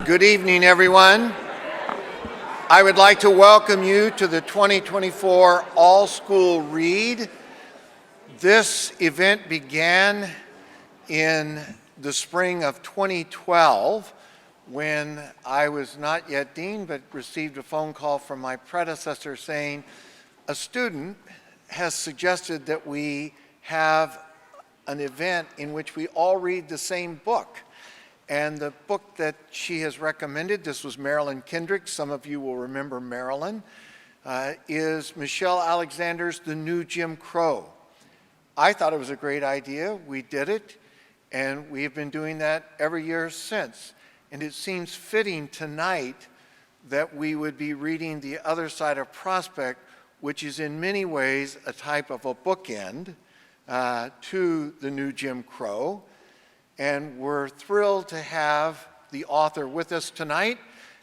Good evening, everyone. I would like to welcome you to the 2024 All-School Read. This event began in the spring of 2012 when I was not yet dean, but received a phone call from my predecessor saying a student has suggested that we have an event in which we all read the same book. And the book that she has recommended, this was Marilyn Kendrick, some of you will remember Marilyn, is Michelle Alexander's The New Jim Crow. I thought it was a great idea. We did it, and we've been doing that every year since. And it seems fitting tonight that we would be reading The Other Side of Prospect, which is in many ways a type of a bookend to The New Jim Crow. And we're thrilled to have the author with us tonight.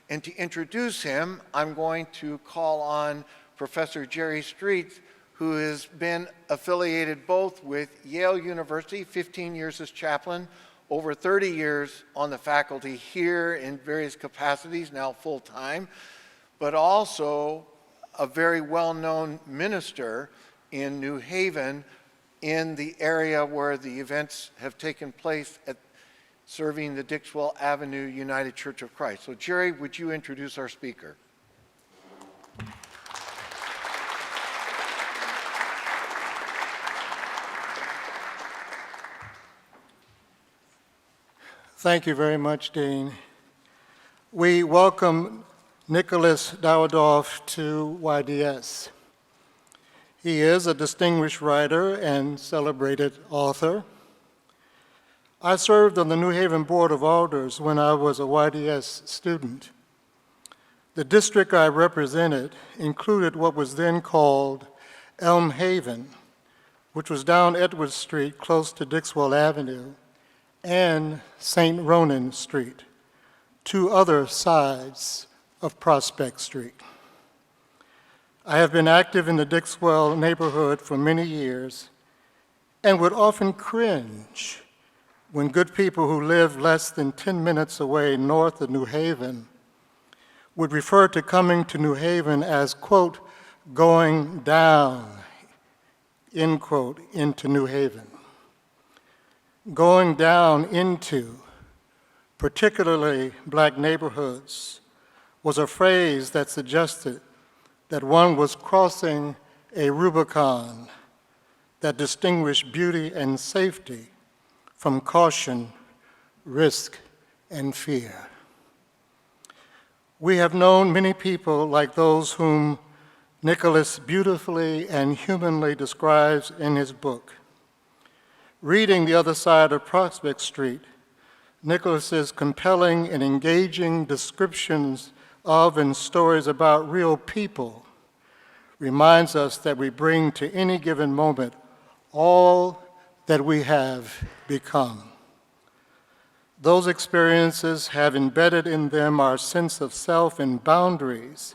And to introduce him, I'm going to call on Professor Jerry Street, who has been affiliated both with Yale University, 15 years as chaplain, over 30 years on the faculty here in various capacities, now full-time, but also a very well-known minister in New Haven, in the area where the events have taken place at serving the Dixwell Avenue United Church of Christ. So Jerry, would you introduce our speaker? Thank you very much, Dean. We welcome Nicholas Dawidoff to YDS. He is a distinguished writer and celebrated author. I served on the New Haven Board of Alders when I was a YDS student. The district I represented included what was then called Elm Haven, which was down Edward Street close to Dixwell Avenue, and St. Ronan Street, two other sides of Prospect Street. I have been active in the Dixwell neighborhood for many years and would often cringe when good people who live less than 10 minutes away north of New Haven would refer to coming to New Haven as, quote, going down, end quote, into New Haven. Going down into particularly black neighborhoods was a phrase that suggested that one was crossing a Rubicon that distinguished beauty and safety from caution, risk, and fear. We have known many people like those whom Nicholas beautifully and humanly describes in his book. Reading The Other Side of Prospect Street, Nicholas's compelling and engaging descriptions of and stories about real people reminds us that we bring to any given moment all that we have become. Those experiences have embedded in them our sense of self and boundaries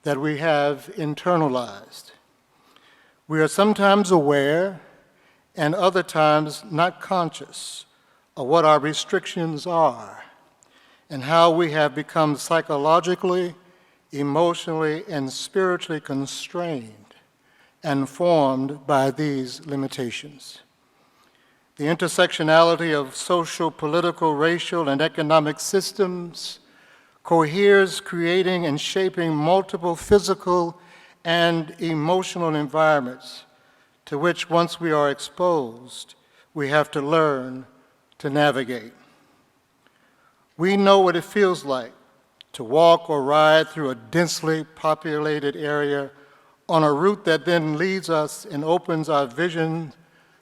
that we have internalized. We are sometimes aware and other times not conscious of what our restrictions are and how we have become psychologically, emotionally, and spiritually constrained and formed by these limitations. The intersectionality of social, political, racial, and economic systems coheres, creating and shaping multiple physical and emotional environments to which, once we are exposed, we have to learn to navigate. We know what it feels like to walk or ride through a densely populated area on a route that then leads us and opens our vision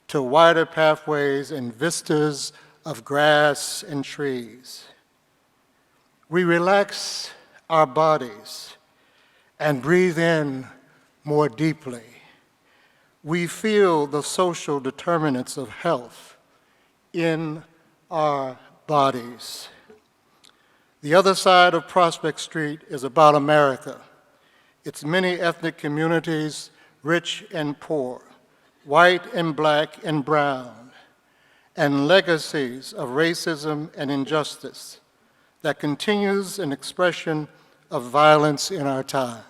to wider pathways and vistas of grass and trees. We relax our bodies and breathe in more deeply. We feel the social determinants of health in our bodies. The Other Side of Prospect Street is about America, its many ethnic communities, rich and poor, white and black and brown, and legacies of racism and injustice that continues an expression of violence in our time.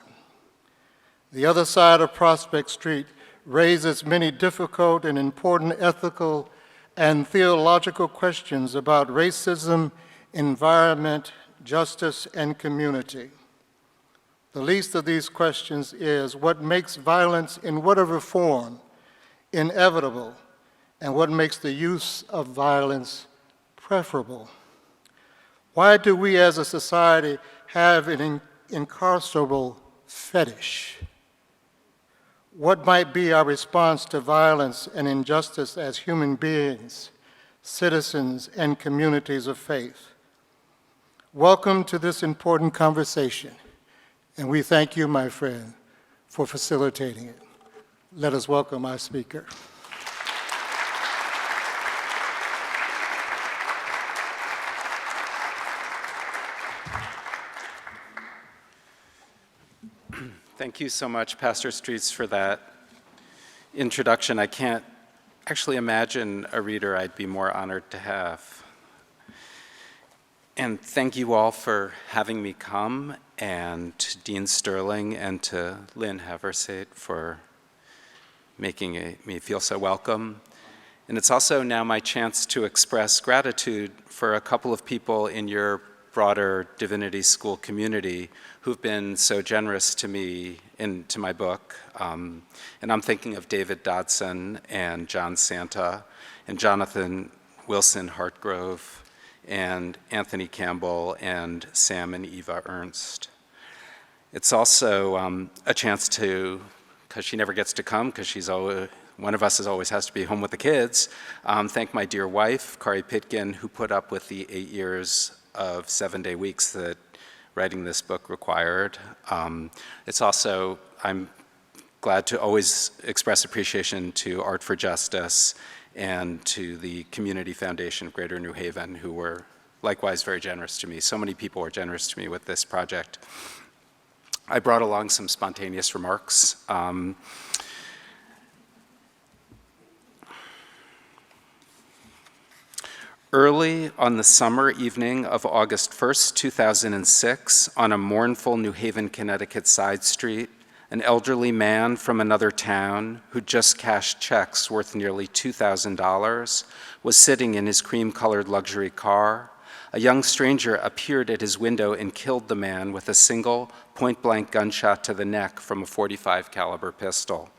The other side of Prospect Street raises many difficult and important ethical and theological questions about racism, environment, justice, and community. The least of these questions is what makes violence in whatever form inevitable, and what makes the use of violence preferable? Why do we as a society have an incarcerable fetish? What might be our response to violence and injustice as human beings, citizens, and communities of faith? Welcome to this important conversation, and we thank you, my friend, for facilitating it. Let us welcome our speaker. Thank you so much, Pastor Streets, for that introduction. I can't actually imagine a reader I'd be more honored to have. And thank you all for having me come, and to Dean Sterling and to Lynn Haversight for making me feel so welcome. And it's also now my chance to express gratitude for a couple of people in your broader Divinity School community who've been so generous to me and to my book. And I'm thinking of David Dodson and John Santa and Jonathan Wilson Hartgrove and Anthony Campbell and Sam and Eva Ernst. It's also a chance to, because she never gets to come, because she's always, one of us always has to be home with the kids, thank my dear wife, Kari Pitkin, who put up with the 8 years of 7-day weeks that writing this book required. It's also, I'm glad to always express appreciation to Art for Justice and to the Community Foundation of Greater New Haven, who were likewise very generous to me. So many people were generous to me with this project. I brought along some spontaneous remarks. Early on the summer evening of August 1st, 2006, on a mournful New Haven, Connecticut side street, an elderly man from another town who just cashed checks worth nearly $2,000 was sitting in his cream-colored luxury car. A young stranger appeared at his window and killed the man with a single point-blank gunshot to the neck from a .45 caliber pistol.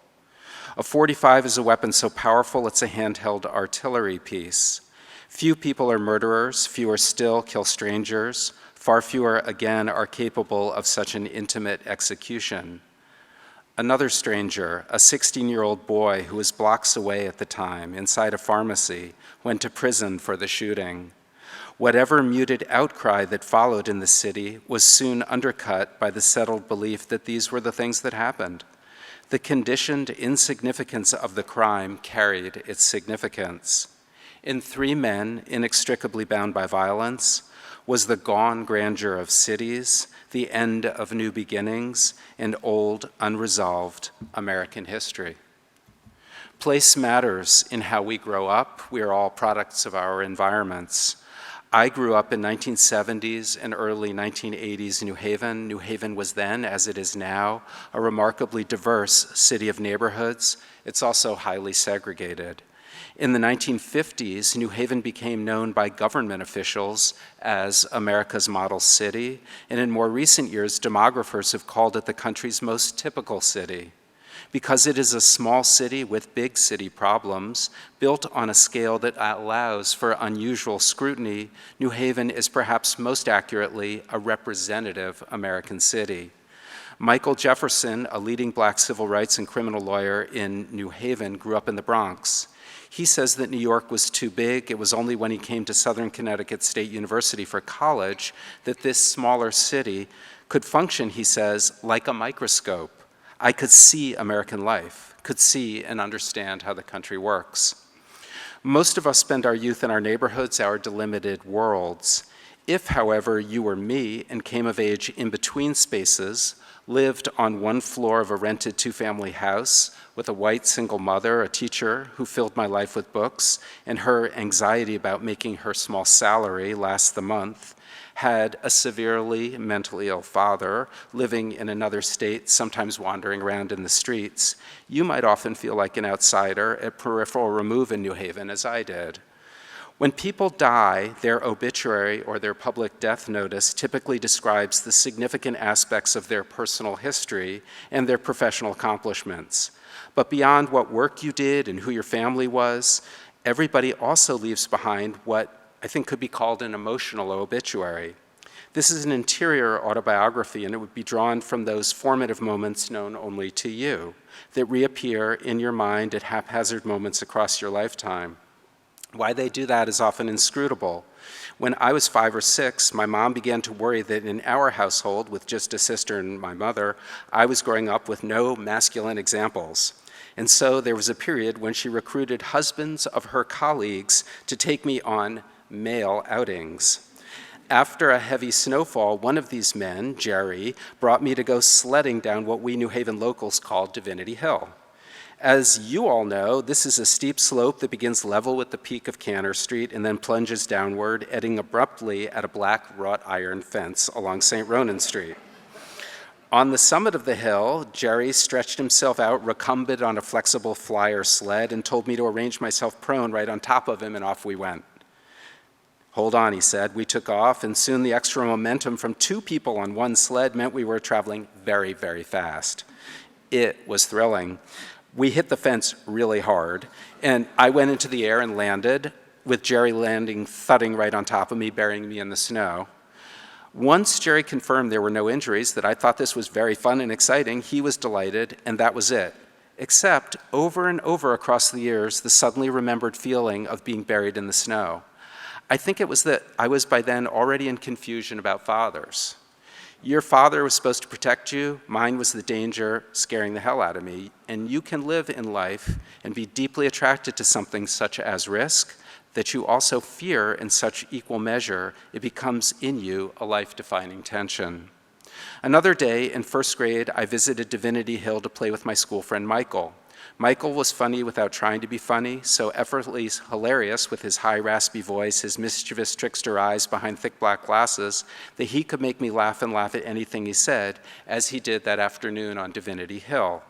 A .45 is a weapon so powerful it's a handheld artillery piece. Few people are murderers, fewer still kill strangers. Far fewer, again, are capable of such an intimate execution. Another stranger, a 16-year-old boy who was blocks away at the time, inside a pharmacy, went to prison for the shooting. Whatever muted outcry that followed in the city was soon undercut by the settled belief that these were the things that happened. The conditioned insignificance of the crime carried its significance. In 3 men inextricably bound by violence was the gone grandeur of cities, the end of new beginnings, and old, unresolved American history. Place matters in how we grow up. We are all products of our environments. I grew up in 1970s and early 1980s New Haven. New Haven was then, as it is now, a remarkably diverse city of neighborhoods. It's also highly segregated. In the 1950s, New Haven became known by government officials as America's model city, and in more recent years, demographers have called it the country's most typical city. Because it is a small city with big city problems, built on a scale that allows for unusual scrutiny, New Haven is perhaps most accurately a representative American city. Michael Jefferson, a leading black civil rights and criminal lawyer in New Haven, grew up in the Bronx. He says that New York was too big. It was only when he came to Southern Connecticut State University for college that this smaller city could function, he says, like a microscope. I could see American life, could see and understand how the country works. Most of us spend our youth in our neighborhoods, our delimited worlds. If, however, you were me and came of age in between spaces, lived on one floor of a rented 2-family house with a white single mother, a teacher who filled my life with books, and her anxiety about making her small salary last the month, had a severely mentally ill father living in another state, sometimes wandering around in the streets, you might often feel like an outsider at peripheral remove in New Haven, as I did. When people die, their obituary or their public death notice typically describes the significant aspects of their personal history and their professional accomplishments. But beyond what work you did and who your family was, everybody also leaves behind what I think could be called an emotional obituary. This is an interior autobiography, and it would be drawn from those formative moments known only to you that reappear in your mind at haphazard moments across your lifetime. Why they do that is often inscrutable. When I was 5 or 6, my mom began to worry that in our household, with just a sister and my mother, I was growing up with no masculine examples. And so there was a period when she recruited husbands of her colleagues to take me on male outings. After a heavy snowfall, one of these men, Jerry, brought me to go sledding down what we New Haven locals called Divinity Hill. As you all know, this is a steep slope that begins level with the peak of Cantor Street and then plunges downward, ending abruptly at a black wrought iron fence along St. Ronan Street. On the summit of the hill, Jerry stretched himself out recumbent on a flexible flyer sled and told me to arrange myself prone right on top of him, and off we went. "Hold on," he said. We took off, and soon the extra momentum from 2 people on one sled meant we were traveling very, very fast. It was thrilling. We hit the fence really hard, and I went into the air and landed, with Jerry landing thudding right on top of me, burying me in the snow. Once Jerry confirmed there were no injuries, that I thought this was very fun and exciting, he was delighted, and that was it. Except, over and over across the years, the suddenly remembered feeling of being buried in the snow. I think it was that I was by then already in confusion about fathers. Your father was supposed to protect you, mine was the danger scaring the hell out of me, and you can live in life and be deeply attracted to something such as risk that you also fear in such equal measure, it becomes in you a life-defining tension. Another day in 1st grade, I visited Divinity Hill to play with my school friend Michael. Michael was funny without trying to be funny, so effortlessly hilarious with his high, raspy voice, his mischievous trickster eyes behind thick black glasses, that he could make me laugh and laugh at anything he said, as he did that afternoon on Divinity Hill.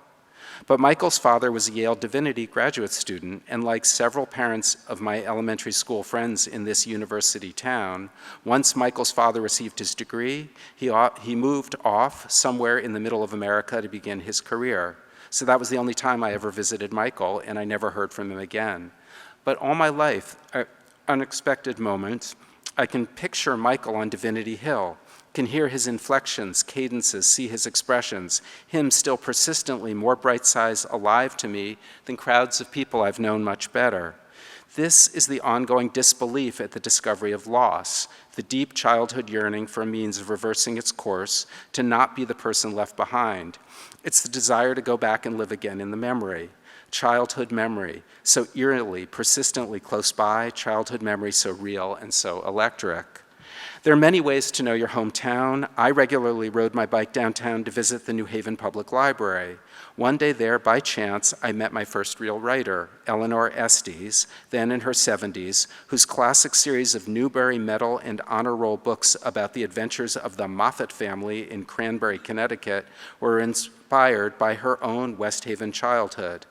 But Michael's father was a Yale Divinity graduate student, and like several parents of my elementary school friends in this university town, once Michael's father received his degree, he moved off somewhere in the middle of America to begin his career. So that was the only time I ever visited Michael, and I never heard from him again. But all my life, at unexpected moments, I can picture Michael on Divinity Hill, can hear his inflections, cadences, see his expressions, him still persistently more bright-size alive to me than crowds of people I've known much better. This is the ongoing disbelief at the discovery of loss, the deep childhood yearning for a means of reversing its course, to not be the person left behind. It's the desire to go back and live again in the memory. Childhood memory, so eerily, persistently close by, childhood memory so real and so electric. There are many ways to know your hometown. I regularly rode my bike downtown to visit the New Haven Public Library. One day there, by chance, I met my first real writer, Eleanor Estes, then in her 70s, whose classic series of Newbery Medal and Honor Roll books about the adventures of the Moffat family in Cranberry, Connecticut, were inspired by her own West Haven childhood.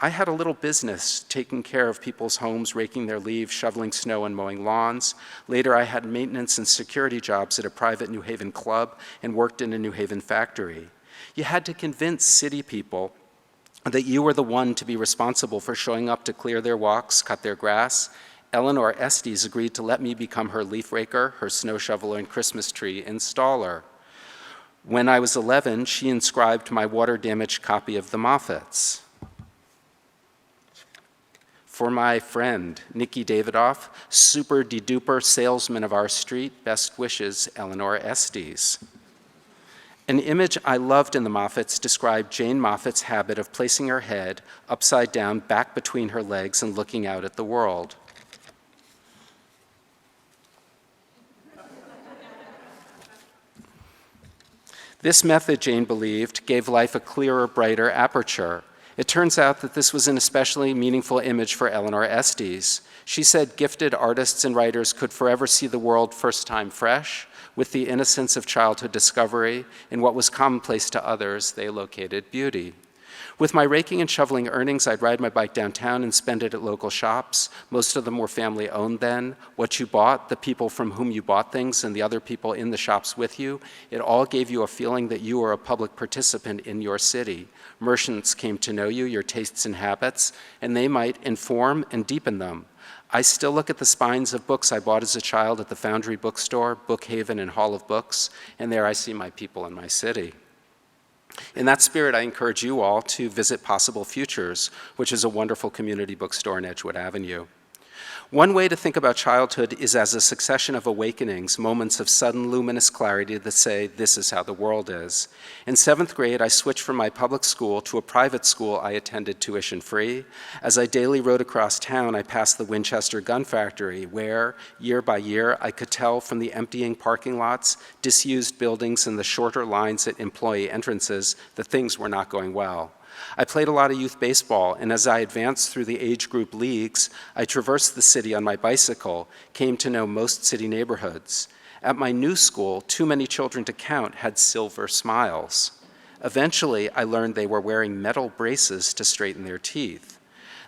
I had a little business taking care of people's homes, raking their leaves, shoveling snow, and mowing lawns. Later, I had maintenance and security jobs at a private New Haven club and worked in a New Haven factory. You had to convince city people that you were the one to be responsible for showing up to clear their walks, cut their grass. Eleanor Estes agreed to let me become her leaf raker, her snow shoveler, and Christmas tree installer. When I was 11, she inscribed my water-damaged copy of the Moffats. For my friend, Nikki Dawidoff, super-de-duper salesman of our street, best wishes, Eleanor Estes. An image I loved in the Moffats described Jane Moffat's habit of placing her head upside down back between her legs and looking out at the world. This method, Jane believed, gave life a clearer, brighter aperture. It turns out that this was an especially meaningful image for Eleanor Estes. She said gifted artists and writers could forever see the world first time fresh, with the innocence of childhood discovery. In what was commonplace to others, they located beauty. With my raking and shoveling earnings, I'd ride my bike downtown and spend it at local shops. Most of them were family-owned then. What you bought, the people from whom you bought things, and the other people in the shops with you, it all gave you a feeling that you were a public participant in your city. Merchants came to know you, your tastes and habits, and they might inform and deepen them. I still look at the spines of books I bought as a child at the Foundry Bookstore, Bookhaven, and Hall of Books, and there I see my people in my city. In that spirit, I encourage you all to visit Possible Futures, which is a wonderful community bookstore on Edgewood Avenue. One way to think about childhood is as a succession of awakenings, moments of sudden luminous clarity that say, this is how the world is. In 7th grade, I switched from my public school to a private school I attended tuition-free. As I daily rode across town, I passed the Winchester Gun Factory, where, year by year, I could tell from the emptying parking lots, disused buildings, and the shorter lines at employee entrances that things were not going well. I played a lot of youth baseball, and as I advanced through the age group leagues, I traversed the city on my bicycle, came to know most city neighborhoods. At my new school, too many children to count had silver smiles. Eventually, I learned they were wearing metal braces to straighten their teeth.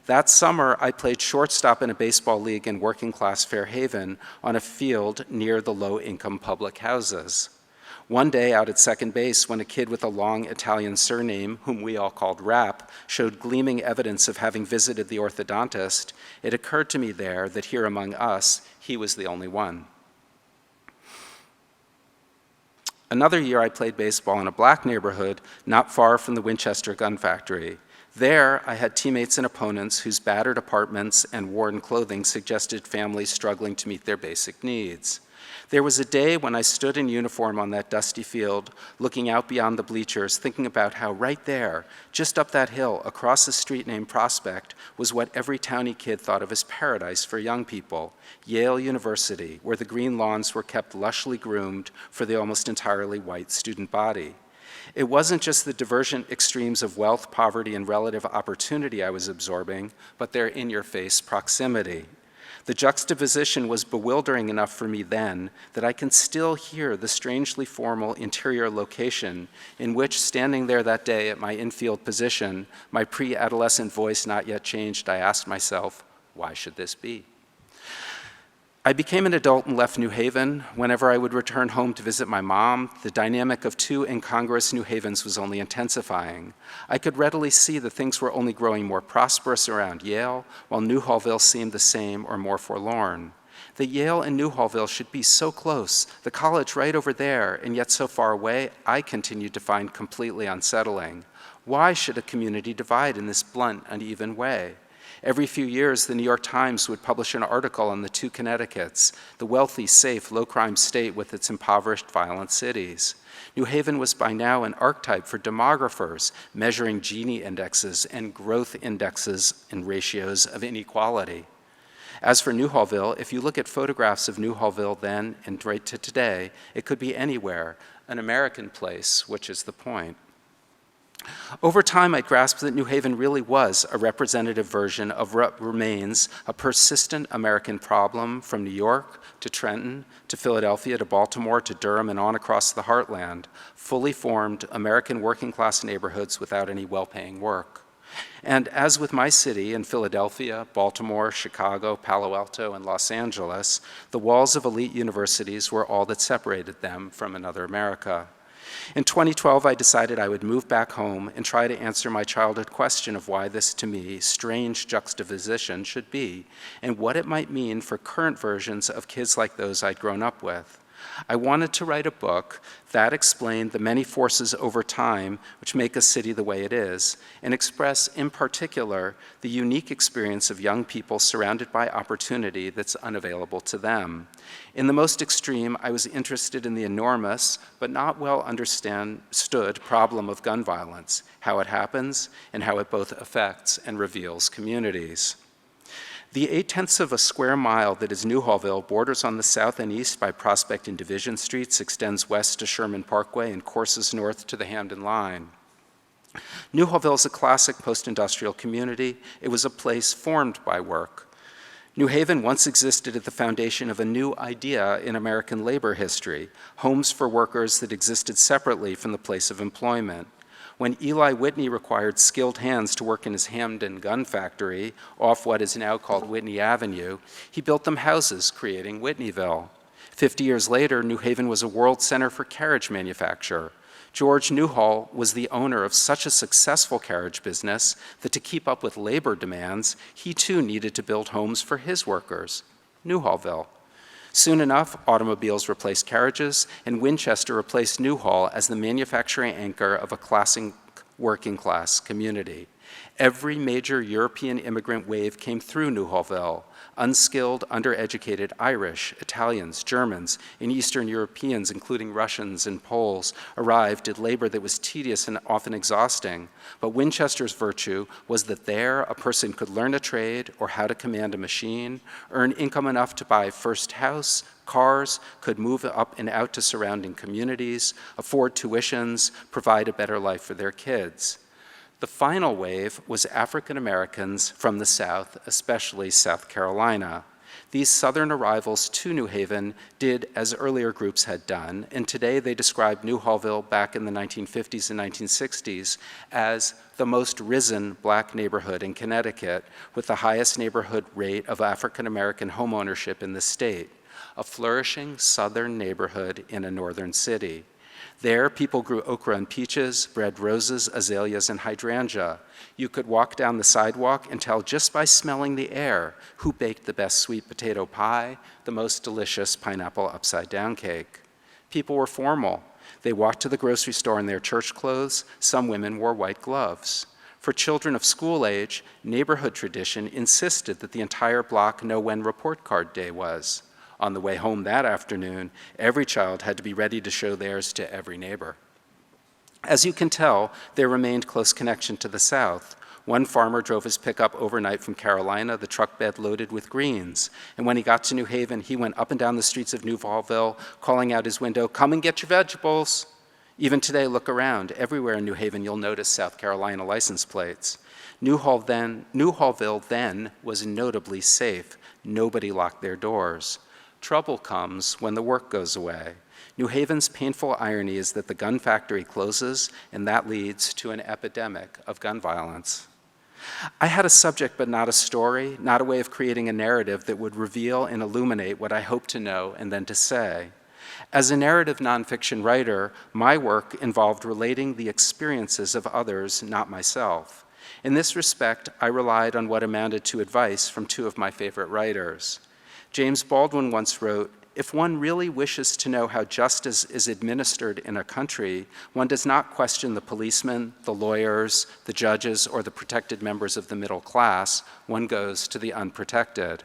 That summer, I played shortstop in a baseball league in working-class Fairhaven on a field near the low-income public houses. One day out at second base, when a kid with a long Italian surname, whom we all called Rap, showed gleaming evidence of having visited the orthodontist, it occurred to me there that here among us, he was the only one. Another year, I played baseball in a black neighborhood not far from the Winchester Gun Factory. There, I had teammates and opponents whose battered apartments and worn clothing suggested families struggling to meet their basic needs. There was a day when I stood in uniform on that dusty field, looking out beyond the bleachers, thinking about how right there, just up that hill, across a street named Prospect, was what every townie kid thought of as paradise for young people, Yale University, where the green lawns were kept lushly groomed for the almost entirely white student body. It wasn't just the divergent extremes of wealth, poverty, and relative opportunity I was absorbing, but their in-your-face proximity. The juxtaposition was bewildering enough for me then that I can still hear the strangely formal interior location in which, standing there that day at my infield position, my pre-adolescent voice not yet changed, I asked myself, why should this be? I became an adult and left New Haven. Whenever I would return home to visit my mom, the dynamic of two incongruous New Havens was only intensifying. I could readily see that things were only growing more prosperous around Yale, while Newhallville seemed the same or more forlorn. That Yale and Newhallville should be so close, the college right over there, and yet so far away, I continued to find completely unsettling. Why should a community divide in this blunt, uneven way? Every few years, the New York Times would publish an article on the two Connecticuts, the wealthy, safe, low-crime state with its impoverished, violent cities. New Haven was by now an archetype for demographers, measuring Gini indexes and growth indexes and ratios of inequality. As for Newhallville, if you look at photographs of Newhallville then and right to today, it could be anywhere, an American place, which is the point. Over time, I grasped that New Haven really was a representative version of what remains a persistent American problem from New York to Trenton to Philadelphia to Baltimore to Durham and on across the heartland, fully formed American working-class neighborhoods without any well-paying work. And as with my city in Philadelphia, Baltimore, Chicago, Palo Alto, and Los Angeles, the walls of elite universities were all that separated them from another America. In 2012, I decided I would move back home and try to answer my childhood question of why this, to me, strange juxtaposition should be, and what it might mean for current versions of kids like those I'd grown up with. I wanted to write a book that explained the many forces over time which make a city the way it is, and express, in particular, the unique experience of young people surrounded by opportunity that's unavailable to them. In the most extreme, I was interested in the enormous, but not well understood problem of gun violence, how it happens, and how it both affects and reveals communities. The 0.8 of a square mile that is Newhallville borders on the south and east by Prospect and Division Streets, extends west to Sherman Parkway, and courses north to the Hamden Line. Newhallville is a classic post-industrial community. It was a place formed by work. New Haven once existed at the foundation of a new idea in American labor history, homes for workers that existed separately from the place of employment. When Eli Whitney required skilled hands to work in his Hamden gun factory off what is now called Whitney Avenue, he built them houses, creating Whitneyville. 50 years later, New Haven was a world center for carriage manufacture. George Newhall was the owner of such a successful carriage business that to keep up with labor demands, he too needed to build homes for his workers, Newhallville. Soon enough, automobiles replaced carriages, and Winchester replaced Newhall as the manufacturing anchor of a classic working-class community. Every major European immigrant wave came through Newhallville. Unskilled, undereducated Irish, Italians, Germans, and Eastern Europeans, including Russians and Poles, arrived, did labor that was tedious and often exhausting. But Winchester's virtue was that there a person could learn a trade or how to command a machine, earn income enough to buy first house, cars, could move up and out to surrounding communities, afford tuitions, provide a better life for their kids. The final wave was African Americans from the South, especially South Carolina. These Southern arrivals to New Haven did as earlier groups had done, and today they describe Newhallville back in the 1950s and 1960s as the most risen Black neighborhood in Connecticut, with the highest neighborhood rate of African American homeownership in the state, a flourishing Southern neighborhood in a northern city. There, people grew okra and peaches, bred roses, azaleas, and hydrangea. You could walk down the sidewalk and tell just by smelling the air who baked the best sweet potato pie, the most delicious pineapple upside-down cake. People were formal. They walked to the grocery store in their church clothes. Some women wore white gloves. For children of school age, neighborhood tradition insisted that the entire block know when report card day was. On the way home that afternoon, every child had to be ready to show theirs to every neighbor. As you can tell, there remained close connection to the South. One farmer drove his pickup overnight from Carolina, the truck bed loaded with greens. And when he got to New Haven, he went up and down the streets of Newhallville, calling out his window, "Come and get your vegetables." Even today, look around. Everywhere in New Haven, you'll notice South Carolina license plates. Newhallville then was notably safe. Nobody locked their doors. Trouble comes when the work goes away. New Haven's painful irony is that the gun factory closes, and that leads to an epidemic of gun violence. I had a subject but not a story, not a way of creating a narrative that would reveal and illuminate what I hope to know and then to say. As a narrative nonfiction writer, my work involved relating the experiences of others, not myself. In this respect, I relied on what amounted to advice from two of my favorite writers. James Baldwin once wrote, "If one really wishes to know how justice is administered in a country, one does not question the policemen, the lawyers, the judges, or the protected members of the middle class. One goes to the unprotected."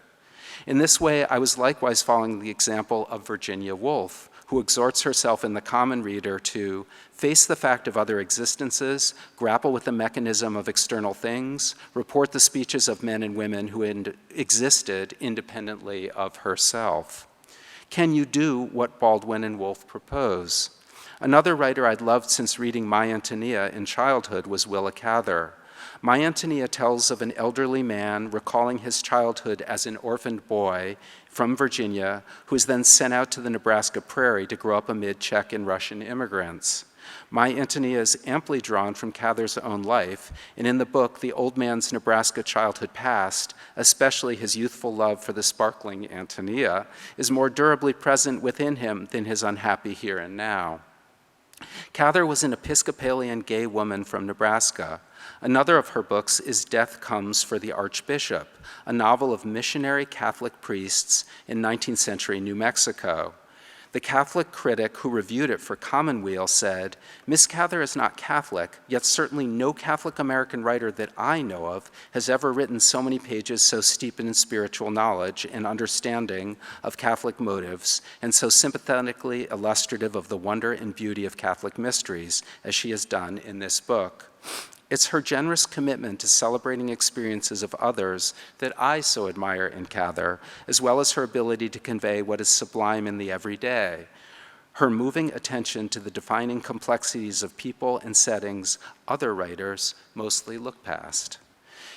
In this way, I was likewise following the example of Virginia Woolf, who exhorts herself in The Common Reader to face the fact of other existences, grapple with the mechanism of external things, report the speeches of men and women who existed independently of herself. Can you do what Baldwin and Woolf propose? Another writer I'd loved since reading My Antonia in childhood was Willa Cather. My Antonia tells of an elderly man recalling his childhood as an orphaned boy from Virginia who is then sent out to the Nebraska prairie to grow up amid Czech and Russian immigrants. My Antonia is amply drawn from Cather's own life, and in the book, the old man's Nebraska childhood past, especially his youthful love for the sparkling Antonia, is more durably present within him than his unhappy here and now. Cather was an Episcopalian gay woman from Nebraska. Another of her books is Death Comes for the Archbishop, a novel of missionary Catholic priests in 19th century New Mexico. The Catholic critic who reviewed it for Commonweal said, "Miss Cather is not Catholic, yet certainly no Catholic American writer that I know of has ever written so many pages so steeped in spiritual knowledge and understanding of Catholic motives, and so sympathetically illustrative of the wonder and beauty of Catholic mysteries as she has done in this book." It's her generous commitment to celebrating experiences of others that I so admire in Cather, as well as her ability to convey what is sublime in the everyday. her moving attention to the defining complexities of people and settings other writers mostly look past.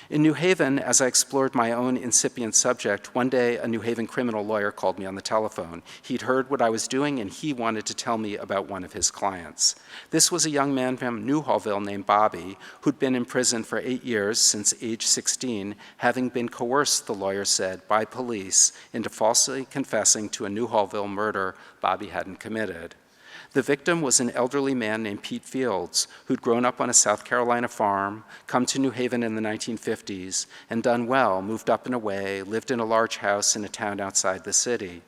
In New Haven, as I explored my own incipient subject, one day a New Haven criminal lawyer called me on the telephone. He'd heard what I was doing, and he wanted to tell me about one of his clients. This was a young man from Newhallville named Bobby, who'd been in prison for 8 years since age 16, having been coerced, the lawyer said, by police into falsely confessing to a Newhallville murder Bobby hadn't committed. The victim was an elderly man named Pete Fields, who'd grown up on a South Carolina farm, come to New Haven in the 1950s, and done well, moved up and away, lived in a large house in a town outside the city.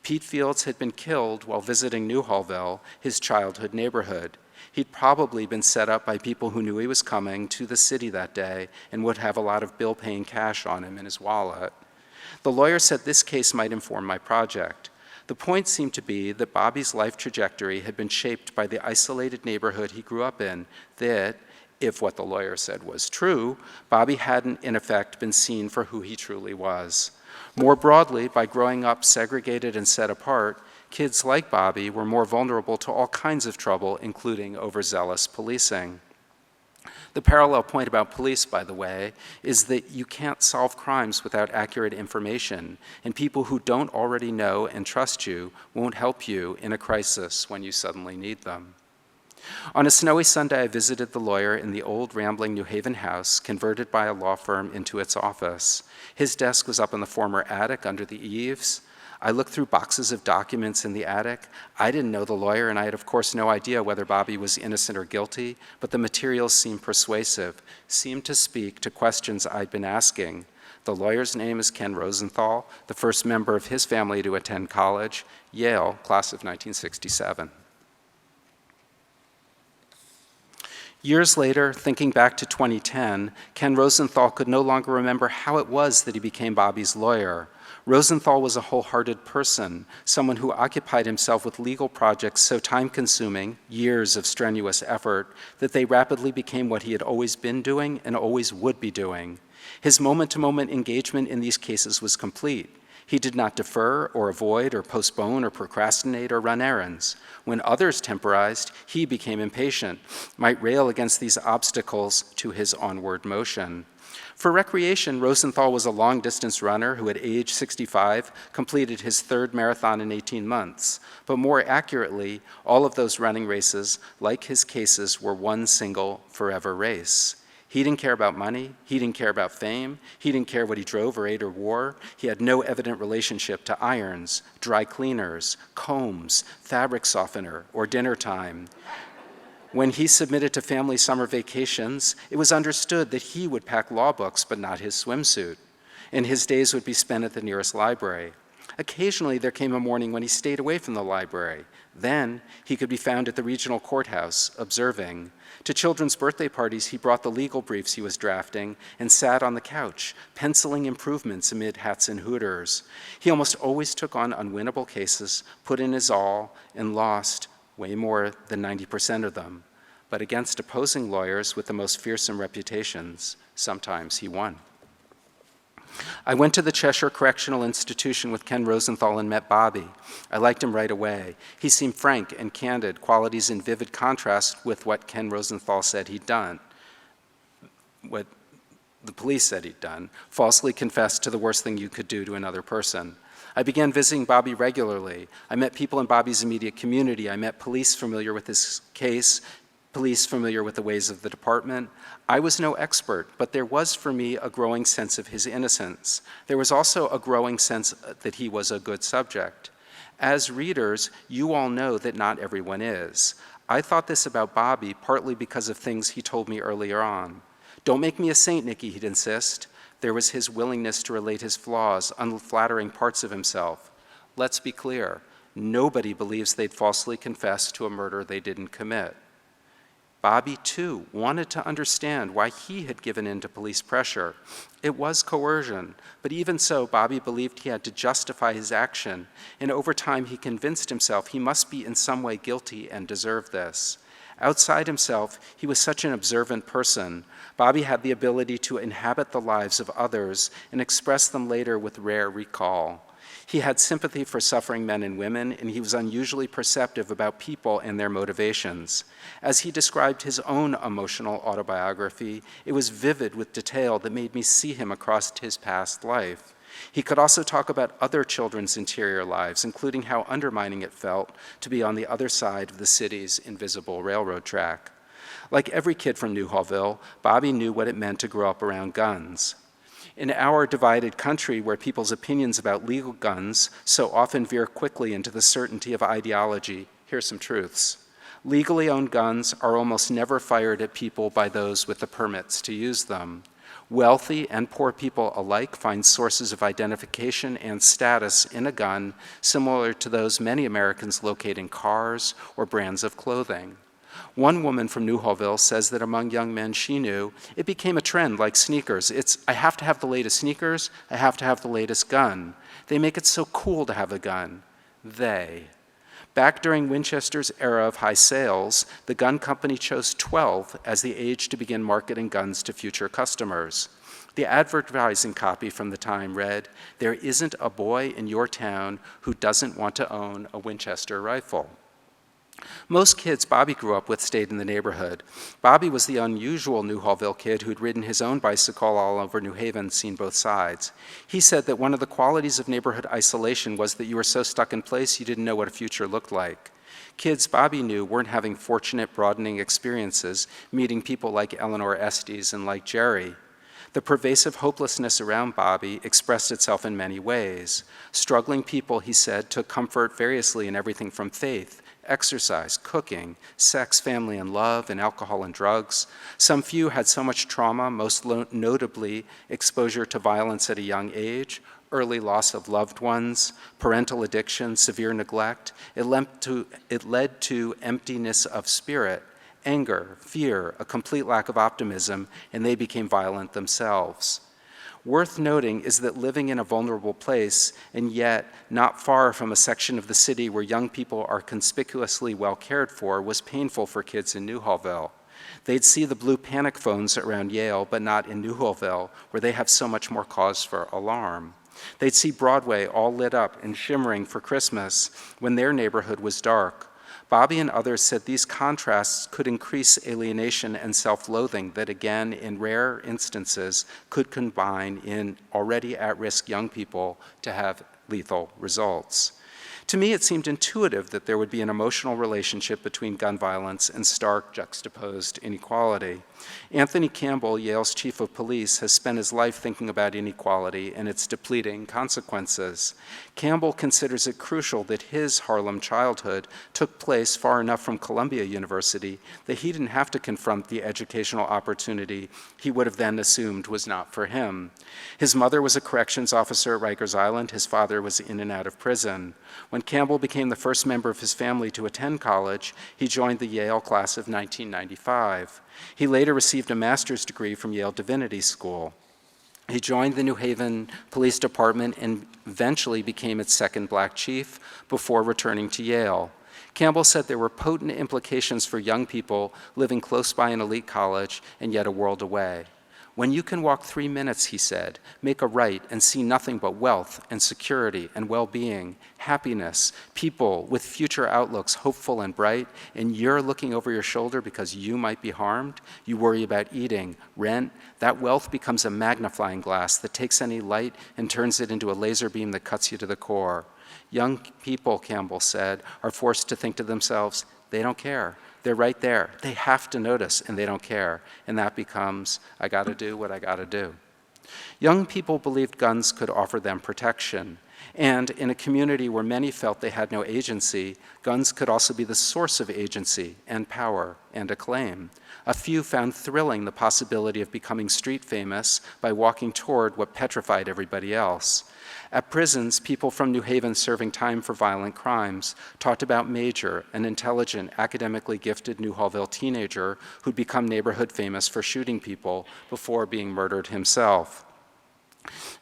Pete Fields had been killed while visiting Newhallville, his childhood neighborhood. He'd probably been set up by people who knew he was coming to the city that day and would have a lot of bill-paying cash on him in his wallet. The lawyer said this case might inform my project. The point seemed to be that Bobby's life trajectory had been shaped by the isolated neighborhood he grew up in, that, if what the lawyer said was true, Bobby hadn't, in effect, been seen for who he truly was. More broadly, by growing up segregated and set apart, kids like Bobby were more vulnerable to all kinds of trouble, including overzealous policing. The parallel point about police, by the way, is that you can't solve crimes without accurate information, and people who don't already know and trust you won't help you in a crisis when you suddenly need them. On a snowy Sunday, I visited the lawyer in the old rambling New Haven house, converted by a law firm into its office. His desk was up in the former attic under the eaves. I looked through boxes of documents in the attic. I didn't know the lawyer, and I had, of course, no idea whether Bobby was innocent or guilty, but the materials seemed persuasive, seemed to speak to questions I'd been asking. The lawyer's name is Ken Rosenthal, the first member of his family to attend college, Yale, class of 1967. Years later, thinking back to 2010, Ken Rosenthal could no longer remember how it was that he became Bobby's lawyer. Rosenthal was a wholehearted person, someone who occupied himself with legal projects so time-consuming, years of strenuous effort, that they rapidly became what he had always been doing and always would be doing. His moment-to-moment engagement in these cases was complete. He did not defer or avoid or postpone or procrastinate or run errands. When others temporized, he became impatient, might rail against these obstacles to his onward motion. For recreation, Rosenthal was a long-distance runner who at age 65 completed his third marathon in 18 months. But more accurately, all of those running races, like his cases, were one single forever race. He didn't care about money, he didn't care about fame, he didn't care what he drove or ate or wore. He had no evident relationship to irons, dry cleaners, combs, fabric softener, or dinner time. When he submitted to family summer vacations, it was understood that he would pack law books but not his swimsuit, and his days would be spent at the nearest library. Occasionally, there came a morning when he stayed away from the library. Then, he could be found at the regional courthouse, observing. To children's birthday parties, he brought the legal briefs he was drafting and sat on the couch, penciling improvements amid hats and hooters. He almost always took on unwinnable cases, put in his all, and lost way more than 90% of them. But against opposing lawyers with the most fearsome reputations, sometimes he won. I went to the Cheshire Correctional Institution with Ken Rosenthal and met Bobby. I liked him right away. He seemed frank and candid, qualities in vivid contrast with what Ken Rosenthal said he'd done, what the police said he'd done, falsely confessed to the worst thing you could do to another person. I began visiting Bobby regularly. I met people in Bobby's immediate community. I met police familiar with his case, police familiar with the ways of the department. I was no expert, but there was for me a growing sense of his innocence. There was also a growing sense that he was a good subject. As readers, you all know that not everyone is. I thought this about Bobby partly because of things he told me earlier on. Don't make me a saint, Nikki, he'd insist. There was his willingness to relate his flaws, unflattering parts of himself. Let's be clear, nobody believes they'd falsely confessed to a murder they didn't commit. Bobby, too, wanted to understand why he had given in to police pressure. It was coercion, but even so, Bobby believed he had to justify his action, and over time he convinced himself he must be in some way guilty and deserve this. Outside himself, he was such an observant person. Bobby had the ability to inhabit the lives of others and express them later with rare recall. He had sympathy for suffering men and women, and he was unusually perceptive about people and their motivations. As he described his own emotional autobiography, it was vivid with detail that made me see him across his past life. He could also talk about other children's interior lives, including how undermining it felt to be on the other side of the city's invisible railroad track. Like every kid from Newhallville, Bobby knew what it meant to grow up around guns. In our divided country, where people's opinions about legal guns so often veer quickly into the certainty of ideology, here's some truths. Legally owned guns are almost never fired at people by those with the permits to use them. Wealthy and poor people alike find sources of identification and status in a gun similar to those many Americans locate in cars or brands of clothing. One woman from Newhallville says that among young men she knew, it became a trend like sneakers. It's, I have to have the latest sneakers, I have to have the latest gun. They make it so cool to have a gun. They. Back during Winchester's era of high sales, the gun company chose 12 as the age to begin marketing guns to future customers. The advertising copy from the time read, "There isn't a boy in your town who doesn't want to own a Winchester rifle." Most kids Bobby grew up with stayed in the neighborhood. Bobby was the unusual Newhallville kid who'd ridden his own bicycle all over New Haven, seen both sides. He said that one of the qualities of neighborhood isolation was that you were so stuck in place you didn't know what a future looked like. Kids Bobby knew weren't having fortunate, broadening experiences, meeting people like Eleanor Estes and like Jerry. The pervasive hopelessness around Bobby expressed itself in many ways. Struggling people, he said, took comfort variously in everything from faith, exercise, cooking, sex, family, and love, and alcohol and drugs. Some few had so much trauma, most notably exposure to violence at a young age, early loss of loved ones, parental addiction, severe neglect. It led to emptiness of spirit, anger, fear, a complete lack of optimism, and they became violent themselves. Worth noting is that living in a vulnerable place, and yet not far from a section of the city where young people are conspicuously well cared for, was painful for kids in Newhallville. They'd see the blue panic phones around Yale, but not in Newhallville, where they have so much more cause for alarm. They'd see Broadway all lit up and shimmering for Christmas when their neighborhood was dark. Bobby and others said these contrasts could increase alienation and self-loathing that, again, in rare instances, could combine in already at-risk young people to have lethal results. To me, it seemed intuitive that there would be an emotional relationship between gun violence and stark juxtaposed inequality. Anthony Campbell, Yale's chief of police, has spent his life thinking about inequality and its depleting consequences. Campbell considers it crucial that his Harlem childhood took place far enough from Columbia University that he didn't have to confront the educational opportunity he would have then assumed was not for him. His mother was a corrections officer at Rikers Island. His father was in and out of prison. When Campbell became the first member of his family to attend college, he joined the Yale class of 1995. He later received a master's degree from Yale Divinity School. He joined the New Haven Police Department and eventually became its second black chief before returning to Yale. Campbell said there were potent implications for young people living close by an elite college and yet a world away. When you can walk 3 minutes, he said, make a right and see nothing but wealth and security and well-being, happiness, people with future outlooks hopeful and bright, and you're looking over your shoulder because you might be harmed, you worry about eating, rent, that wealth becomes a magnifying glass that takes any light and turns it into a laser beam that cuts you to the core. Young people, Campbell said, are forced to think to themselves, they don't care. They're right there. They have to notice, and they don't care. And that becomes, I gotta do what I gotta do. Young people believed guns could offer them protection. And in a community where many felt they had no agency, guns could also be the source of agency and power and acclaim. A few found thrilling the possibility of becoming street famous by walking toward what petrified everybody else. At prisons, people from New Haven serving time for violent crimes talked about Major, an intelligent, academically gifted Newhallville teenager who'd become neighborhood famous for shooting people before being murdered himself.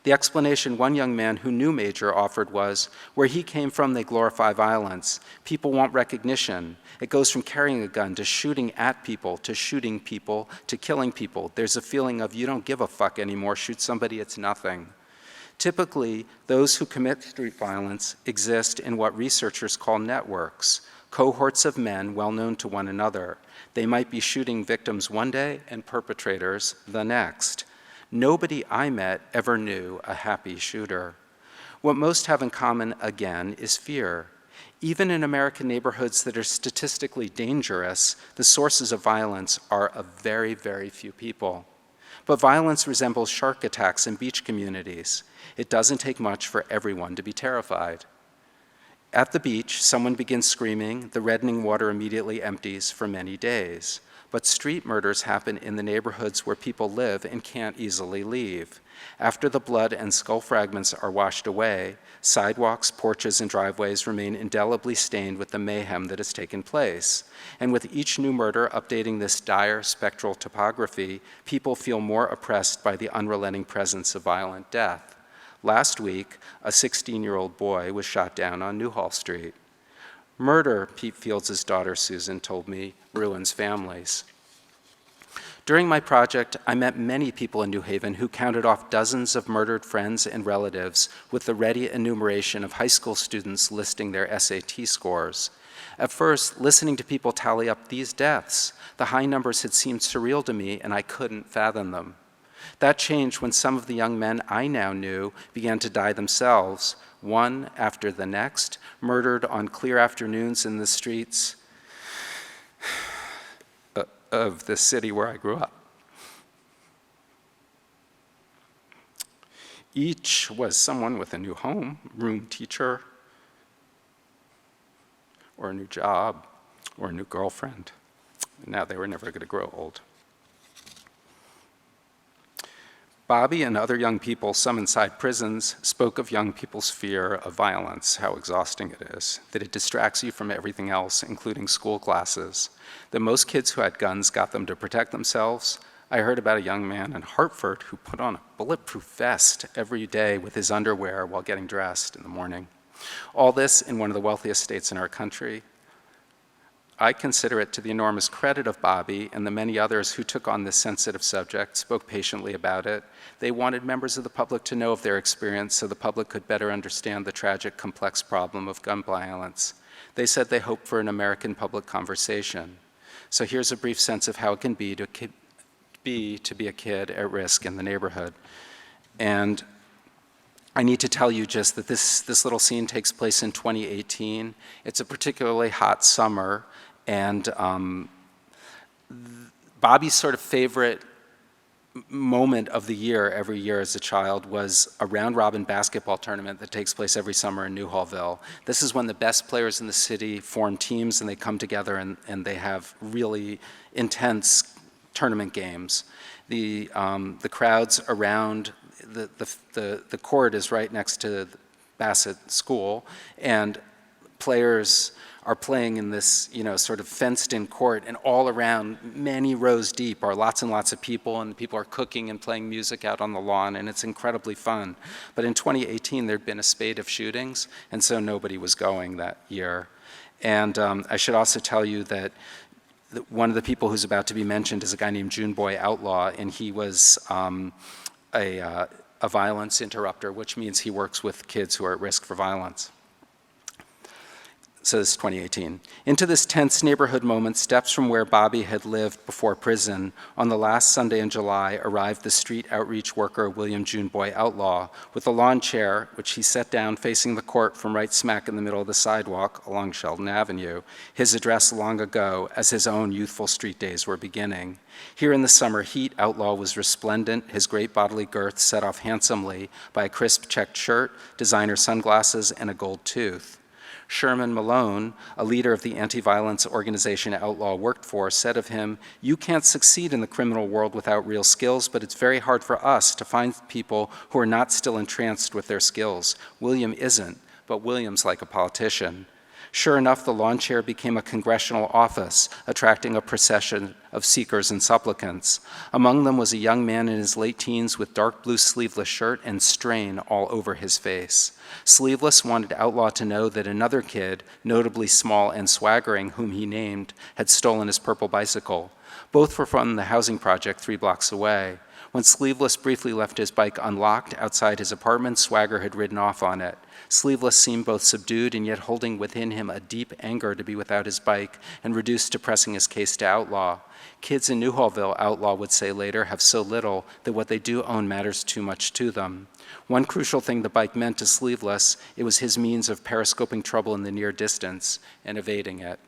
The explanation one young man who knew Major offered was, where he came from, they glorify violence. People want recognition. It goes from carrying a gun to shooting at people to shooting people to killing people. There's a feeling of you don't give a fuck anymore, shoot somebody, it's nothing. Typically, those who commit street violence exist in what researchers call networks, cohorts of men well known to one another. They might be shooting victims one day and perpetrators the next. Nobody I met ever knew a happy shooter. What most have in common, again, is fear. Even in American neighborhoods that are statistically dangerous, the sources of violence are of very, very few people. But violence resembles shark attacks in beach communities. It doesn't take much for everyone to be terrified. At the beach, someone begins screaming, the reddening water immediately empties for many days. But street murders happen in the neighborhoods where people live and can't easily leave. After the blood and skull fragments are washed away, sidewalks, porches, and driveways remain indelibly stained with the mayhem that has taken place. And with each new murder updating this dire spectral topography, people feel more oppressed by the unrelenting presence of violent death. Last week, a 16-year-old boy was shot down on Newhall Street. Murder, Pete Fields' daughter Susan told me, ruins families. During my project, I met many people in New Haven who counted off dozens of murdered friends and relatives with the ready enumeration of high school students listing their SAT scores. At first, listening to people tally up these deaths, the high numbers had seemed surreal to me and I couldn't fathom them. That changed when some of the young men I now knew began to die themselves, one after the next, murdered on clear afternoons in the streets of the city where I grew up. Each was someone with a new home, room teacher, or a new job, or a new girlfriend. Now they were never going to grow old. Bobby and other young people, some inside prisons, spoke of young people's fear of violence, how exhausting it is, that it distracts you from everything else, including school classes, that most kids who had guns got them to protect themselves. I heard about a young man in Hartford who put on a bulletproof vest every day with his underwear while getting dressed in the morning. All this in one of the wealthiest states in our country. I consider it to the enormous credit of Bobby and the many others who took on this sensitive subject, spoke patiently about it. They wanted members of the public to know of their experience so the public could better understand the tragic, complex problem of gun violence. They said they hoped for an American public conversation. So here's a brief sense of how it can be to be a kid at risk in the neighborhood. And I need to tell you just that this little scene takes place in 2018. It's a particularly hot summer, and Bobby's sort of favorite moment of the year every year as a child was a round-robin basketball tournament that takes place every summer in Newhallville. This is when the best players in the city form teams and they come together and they have really intense tournament games. The crowds around the court is right next to Bassett School, and players are playing in this, sort of fenced-in court, and all around, many rows deep, are lots and lots of people, and people are cooking and playing music out on the lawn, and it's incredibly fun. But in 2018, there'd been a spate of shootings, and so nobody was going that year. And I should also tell you that one of the people who's about to be mentioned is a guy named Juneboy Outlaw, and he was a violence interrupter, which means he works with kids who are at risk for violence. So this is 2018. Into this tense neighborhood moment, steps from where Bobby had lived before prison, on the last Sunday in July arrived the street outreach worker William Juneboy Outlaw with a lawn chair, which he set down facing the court from right smack in the middle of the sidewalk along Sheldon Avenue, his address long ago as his own youthful street days were beginning. Here in the summer heat, Outlaw was resplendent, his great bodily girth set off handsomely by a crisp checked shirt, designer sunglasses, and a gold tooth. Sherman Malone, a leader of the anti-violence organization Outlaw worked for, said of him, "You can't succeed in the criminal world without real skills, but it's very hard for us to find people who are not still entranced with their skills. William isn't, but William's like a politician." Sure enough, the lawn chair became a congressional office, attracting a procession of seekers and supplicants. Among them was a young man in his late teens with dark blue sleeveless shirt and strain all over his face. Sleeveless wanted Outlaw to know that another kid, notably small and swaggering, whom he named, had stolen his purple bicycle. Both were from the housing project 3 blocks away. When Sleeveless briefly left his bike unlocked outside his apartment, Swagger had ridden off on it. Sleeveless seemed both subdued and yet holding within him a deep anger to be without his bike and reduced to pressing his case to Outlaw. Kids in Newhallville, Outlaw would say later, have so little that what they do own matters too much to them. One crucial thing the bike meant to Sleeveless, it was his means of periscoping trouble in the near distance and evading it.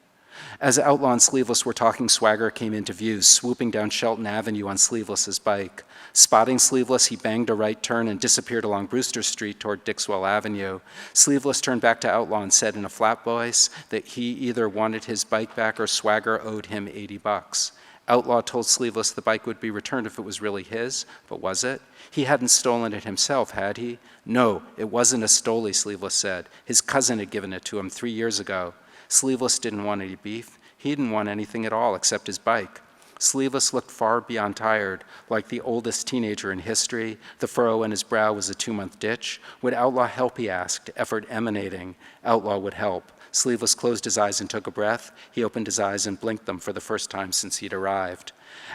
As Outlaw and Sleeveless were talking, Swagger came into view, swooping down Shelton Avenue on Sleeveless's bike. Spotting Sleeveless, he banged a right turn and disappeared along Brewster Street toward Dixwell Avenue. Sleeveless turned back to Outlaw and said in a flat voice that he either wanted his bike back or Swagger owed him $80. Outlaw told Sleeveless the bike would be returned if it was really his, but was it? He hadn't stolen it himself, had he? No, it wasn't a stoley, Sleeveless said. His cousin had given it to him 3 years ago. Sleeveless didn't want any beef. He didn't want anything at all except his bike. Sleeveless looked far beyond tired, like the oldest teenager in history. The furrow in his brow was a 2-month ditch. Would Outlaw help, he asked, effort emanating. Outlaw would help. Sleeveless closed his eyes and took a breath. He opened his eyes and blinked them for the first time since he'd arrived.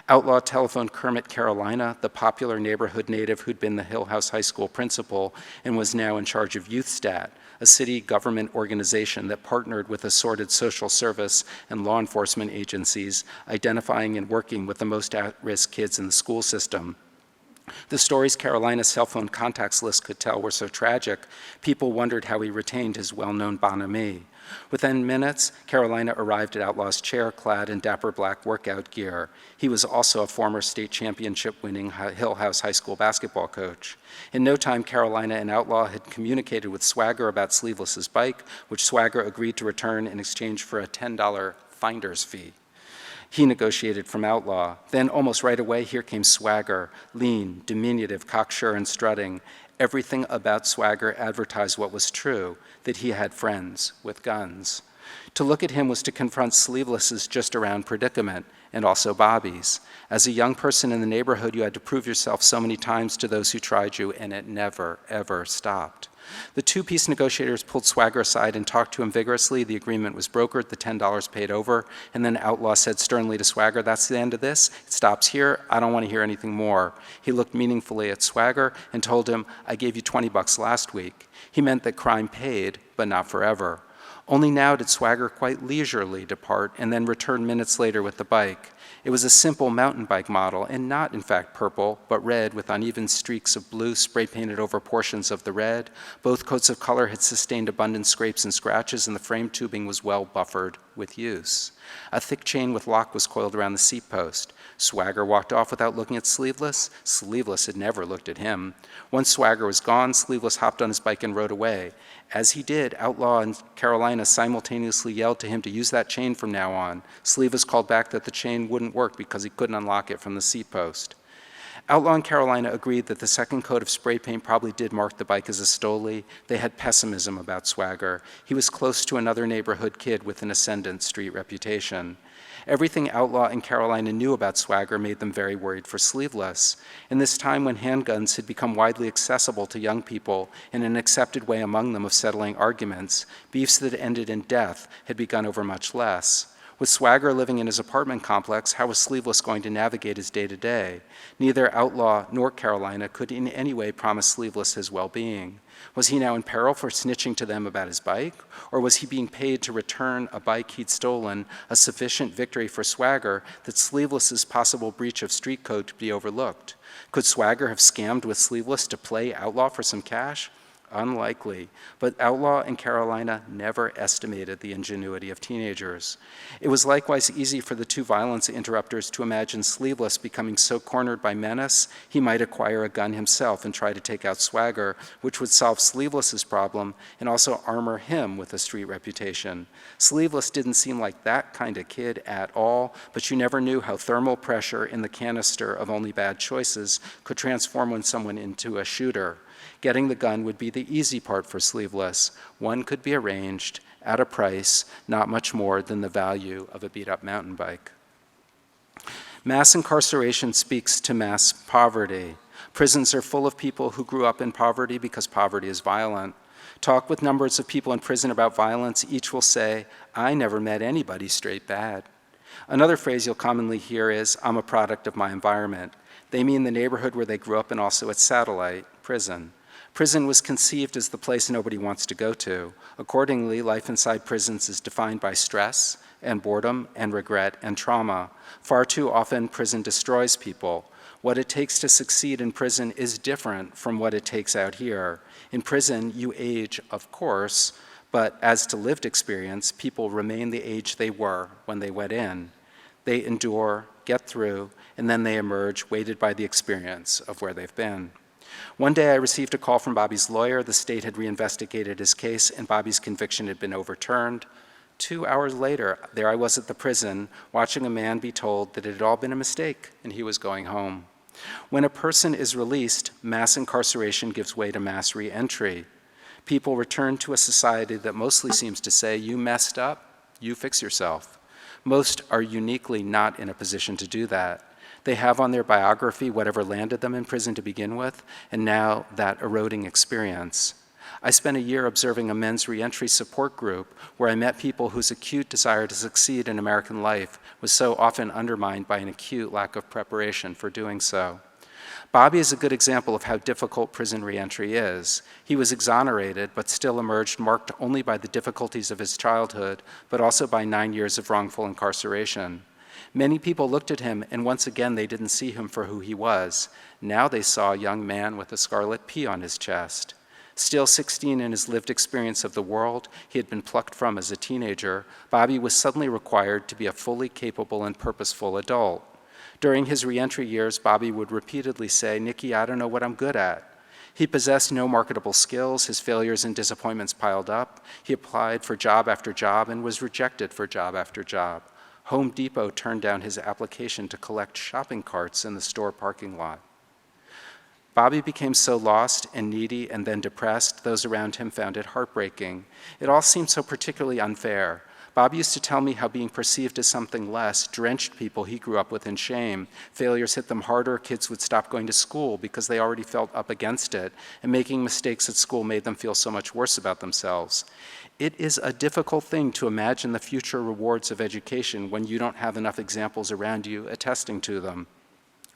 Outlaw telephoned Kermit Carolina, the popular neighborhood native who'd been the Hill House High School principal and was now in charge of YouthStat, a city government organization that partnered with assorted social service and law enforcement agencies, identifying and working with the most at-risk kids in the school system. The stories Carolina's cell phone contacts list could tell were so tragic, people wondered how he retained his well-known bonhomie. Within minutes, Carolina arrived at Outlaw's chair, clad in dapper black workout gear. He was also a former state championship-winning Hill House High School basketball coach. In no time, Carolina and Outlaw had communicated with Swagger about Sleeveless's bike, which Swagger agreed to return in exchange for a $10 finder's fee. He negotiated from Outlaw. Then, almost right away, here came Swagger, lean, diminutive, cocksure, and strutting. Everything about Swagger advertised what was true, that he had friends with guns. To look at him was to confront Sleeveless's just-around predicament, and also Bobby's. As a young person in the neighborhood, you had to prove yourself so many times to those who tried you, and it never, ever stopped. The two-piece negotiators pulled Swagger aside and talked to him vigorously. The agreement was brokered, the $10 paid over, and then Outlaw said sternly to Swagger, "That's the end of this? It stops here? I don't want to hear anything more." He looked meaningfully at Swagger and told him, "I gave you $20 last week." He meant that crime paid, but not forever. Only now did Swagger quite leisurely depart and then return minutes later with the bike. It was a simple mountain bike model, and not, in fact, purple, but red with uneven streaks of blue spray-painted over portions of the red. Both coats of color had sustained abundant scrapes and scratches, and the frame tubing was well buffered with use. A thick chain with lock was coiled around the seat post. Swagger walked off without looking at Sleeveless. Sleeveless had never looked at him. Once Swagger was gone, Sleeveless hopped on his bike and rode away. As he did, Outlaw and Carolina simultaneously yelled to him to use that chain from now on. Sleeveless called back that the chain wouldn't work because he couldn't unlock it from the seat post. Outlaw and Carolina agreed that the second coat of spray paint probably did mark the bike as a stoley. They had pessimism about Swagger. He was close to another neighborhood kid with an ascendant street reputation. Everything Outlaw and Carolina knew about Swagger made them very worried for Sleeveless. In this time when handguns had become widely accessible to young people and an accepted way among them of settling arguments, beefs that ended in death had begun over much less. With Swagger living in his apartment complex, how was Sleeveless going to navigate his day-to-day? Neither Outlaw nor Carolina could in any way promise Sleeveless his well-being. Was he now in peril for snitching to them about his bike? Or was he being paid to return a bike he'd stolen, a sufficient victory for Swagger that Sleeveless's possible breach of street code could be overlooked? Could Swagger have scammed with Sleeveless to play Outlaw for some cash? Unlikely, but Outlaw and Carolina never estimated the ingenuity of teenagers. It was likewise easy for the two violence interrupters to imagine Sleeveless becoming so cornered by menace, he might acquire a gun himself and try to take out Swagger, which would solve Sleeveless's problem and also armor him with a street reputation. Sleeveless didn't seem like that kind of kid at all, but you never knew how thermal pressure in the canister of only bad choices could transform someone into a shooter. Getting the gun would be the easy part for Sleeveless. One could be arranged at a price not much more than the value of a beat-up mountain bike. Mass incarceration speaks to mass poverty. Prisons are full of people who grew up in poverty because poverty is violent. Talk with numbers of people in prison about violence, each will say, "I never met anybody straight bad." Another phrase you'll commonly hear is, "I'm a product of my environment." They mean the neighborhood where they grew up and also its satellite, prison. Prison was conceived as the place nobody wants to go to. Accordingly, life inside prisons is defined by stress and boredom and regret and trauma. Far too often, prison destroys people. What it takes to succeed in prison is different from what it takes out here. In prison, you age, of course, but as to lived experience, people remain the age they were when they went in. They endure, get through, and then they emerge, weighted by the experience of where they've been. One day I received a call from Bobby's lawyer. The state had reinvestigated his case and Bobby's conviction had been overturned. 2 hours later, there I was at the prison, watching a man be told that it had all been a mistake and he was going home. When a person is released, mass incarceration gives way to mass re-entry. People return to a society that mostly seems to say, you messed up, you fix yourself. Most are uniquely not in a position to do that. They have on their biography whatever landed them in prison to begin with, and now that eroding experience. I spent a year observing a men's reentry support group where I met people whose acute desire to succeed in American life was so often undermined by an acute lack of preparation for doing so. Bobby is a good example of how difficult prison reentry is. He was exonerated, but still emerged marked only by the difficulties of his childhood, but also by 9 years of wrongful incarceration. Many people looked at him, and once again they didn't see him for who he was. Now they saw a young man with a scarlet P on his chest. Still 16 in his lived experience of the world he had been plucked from as a teenager, Bobby was suddenly required to be a fully capable and purposeful adult. During his reentry years, Bobby would repeatedly say, "Nikki, I don't know what I'm good at." He possessed no marketable skills. His failures and disappointments piled up. He applied for job after job and was rejected for job after job. Home Depot turned down his application to collect shopping carts in the store parking lot. Bobby became so lost and needy and then depressed, those around him found it heartbreaking. It all seemed so particularly unfair. Bobby used to tell me how being perceived as something less drenched people he grew up with in shame. Failures hit them harder, kids would stop going to school because they already felt up against it, and making mistakes at school made them feel so much worse about themselves. It is a difficult thing to imagine the future rewards of education when you don't have enough examples around you attesting to them,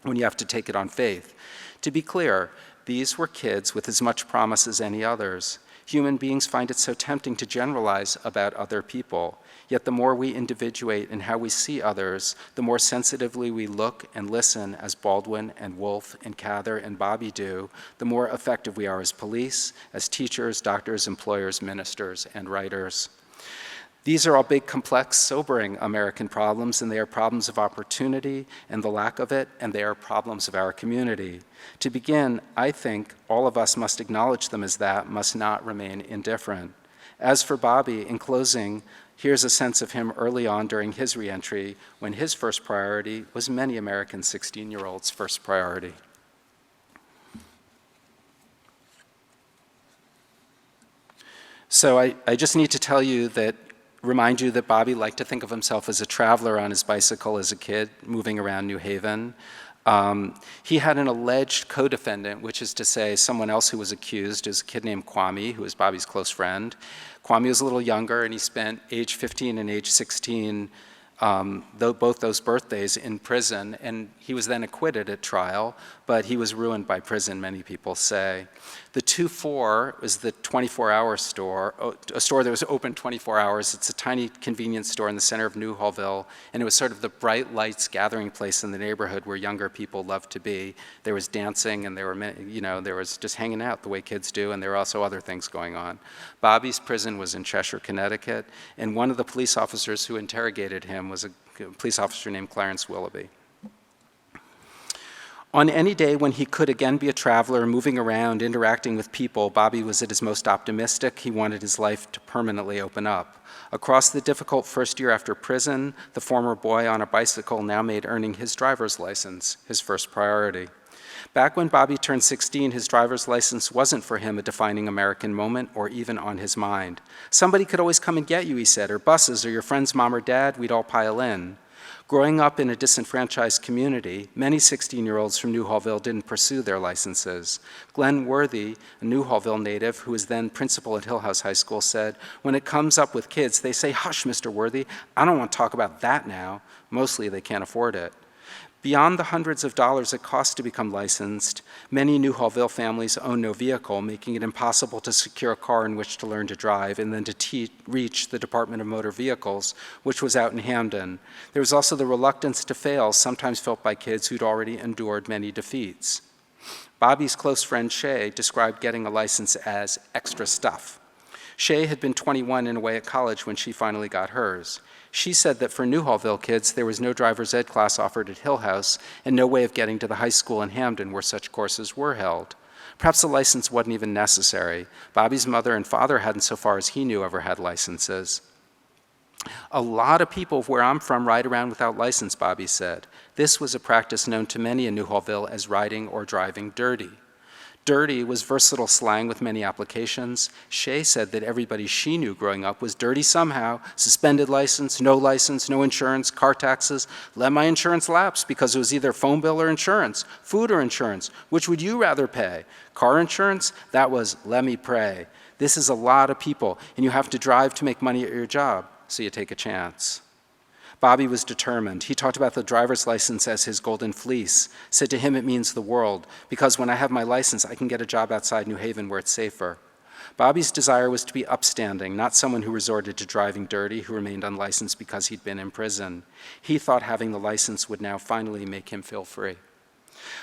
when you have to take it on faith. To be clear, these were kids with as much promise as any others. Human beings find it so tempting to generalize about other people. Yet the more we individuate in how we see others, the more sensitively we look and listen as Baldwin and Wolfe and Cather and Bobby do, the more effective we are as police, as teachers, doctors, employers, ministers, and writers. These are all big, complex, sobering American problems, and they are problems of opportunity and the lack of it, and they are problems of our community. To begin, I think all of us must acknowledge them as that, must not remain indifferent. As for Bobby, in closing, here's a sense of him early on during his reentry, when his first priority was many American 16-year-olds' first priority. So I just need to remind you that Bobby liked to think of himself as a traveler on his bicycle as a kid, moving around New Haven. He had an alleged co-defendant, which is to say someone else who was accused, is a kid named Kwame, who was Bobby's close friend. Kwame was a little younger, and he spent age 15 and age 16, both those birthdays, in prison, and he was then acquitted at trial, but he was ruined by prison, many people say. The 2-4 is the 24-hour store, a store that was open 24 hours. It's a tiny convenience store in the center of Newhallville, and it was sort of the bright lights gathering place in the neighborhood where younger people loved to be. There was dancing, and there was just hanging out the way kids do, and there were also other things going on. Bobby's prison was in Cheshire, Connecticut, and one of the police officers who interrogated him was a police officer named Clarence Willoughby. On any day when he could again be a traveler, moving around, interacting with people, Bobby was at his most optimistic. He wanted his life to permanently open up. Across the difficult first year after prison, the former boy on a bicycle now made earning his driver's license his first priority. Back when Bobby turned 16, his driver's license wasn't for him a defining American moment or even on his mind. Somebody could always come and get you, he said, or buses, or your friend's mom or dad, we'd all pile in. Growing up in a disenfranchised community, many 16-year-olds from Newhallville didn't pursue their licenses. Glenn Worthy, a Newhallville native who was then principal at Hillhouse High School, said, "When it comes up with kids, they say, 'Hush, Mr. Worthy, I don't want to talk about that now.' Mostly they can't afford it." Beyond the hundreds of dollars it costs to become licensed, many Newhallville families own no vehicle, making it impossible to secure a car in which to learn to drive and then to reach the Department of Motor Vehicles, which was out in Hamden. There was also the reluctance to fail, sometimes felt by kids who'd already endured many defeats. Bobby's close friend Shay described getting a license as extra stuff. Shay had been 21 and away at college when she finally got hers. She said that for Newhallville kids, there was no driver's ed class offered at Hill House and no way of getting to the high school in Hamden where such courses were held. Perhaps a license wasn't even necessary. Bobby's mother and father hadn't, so far as he knew, ever had licenses. A lot of people where I'm from ride around without license, Bobby said. This was a practice known to many in Newhallville as riding or driving dirty. Dirty was versatile slang with many applications. Shay said that everybody she knew growing up was dirty somehow. Suspended license, no insurance, car taxes. Let my insurance lapse because it was either phone bill or insurance, food or insurance. Which would you rather pay? Car insurance? That was let me pray. This is a lot of people, and you have to drive to make money at your job, so you take a chance. Bobby was determined. He talked about the driver's license as his golden fleece, said to him it means the world, because when I have my license, I can get a job outside New Haven where it's safer. Bobby's desire was to be upstanding, not someone who resorted to driving dirty, who remained unlicensed because he'd been in prison. He thought having the license would now finally make him feel free.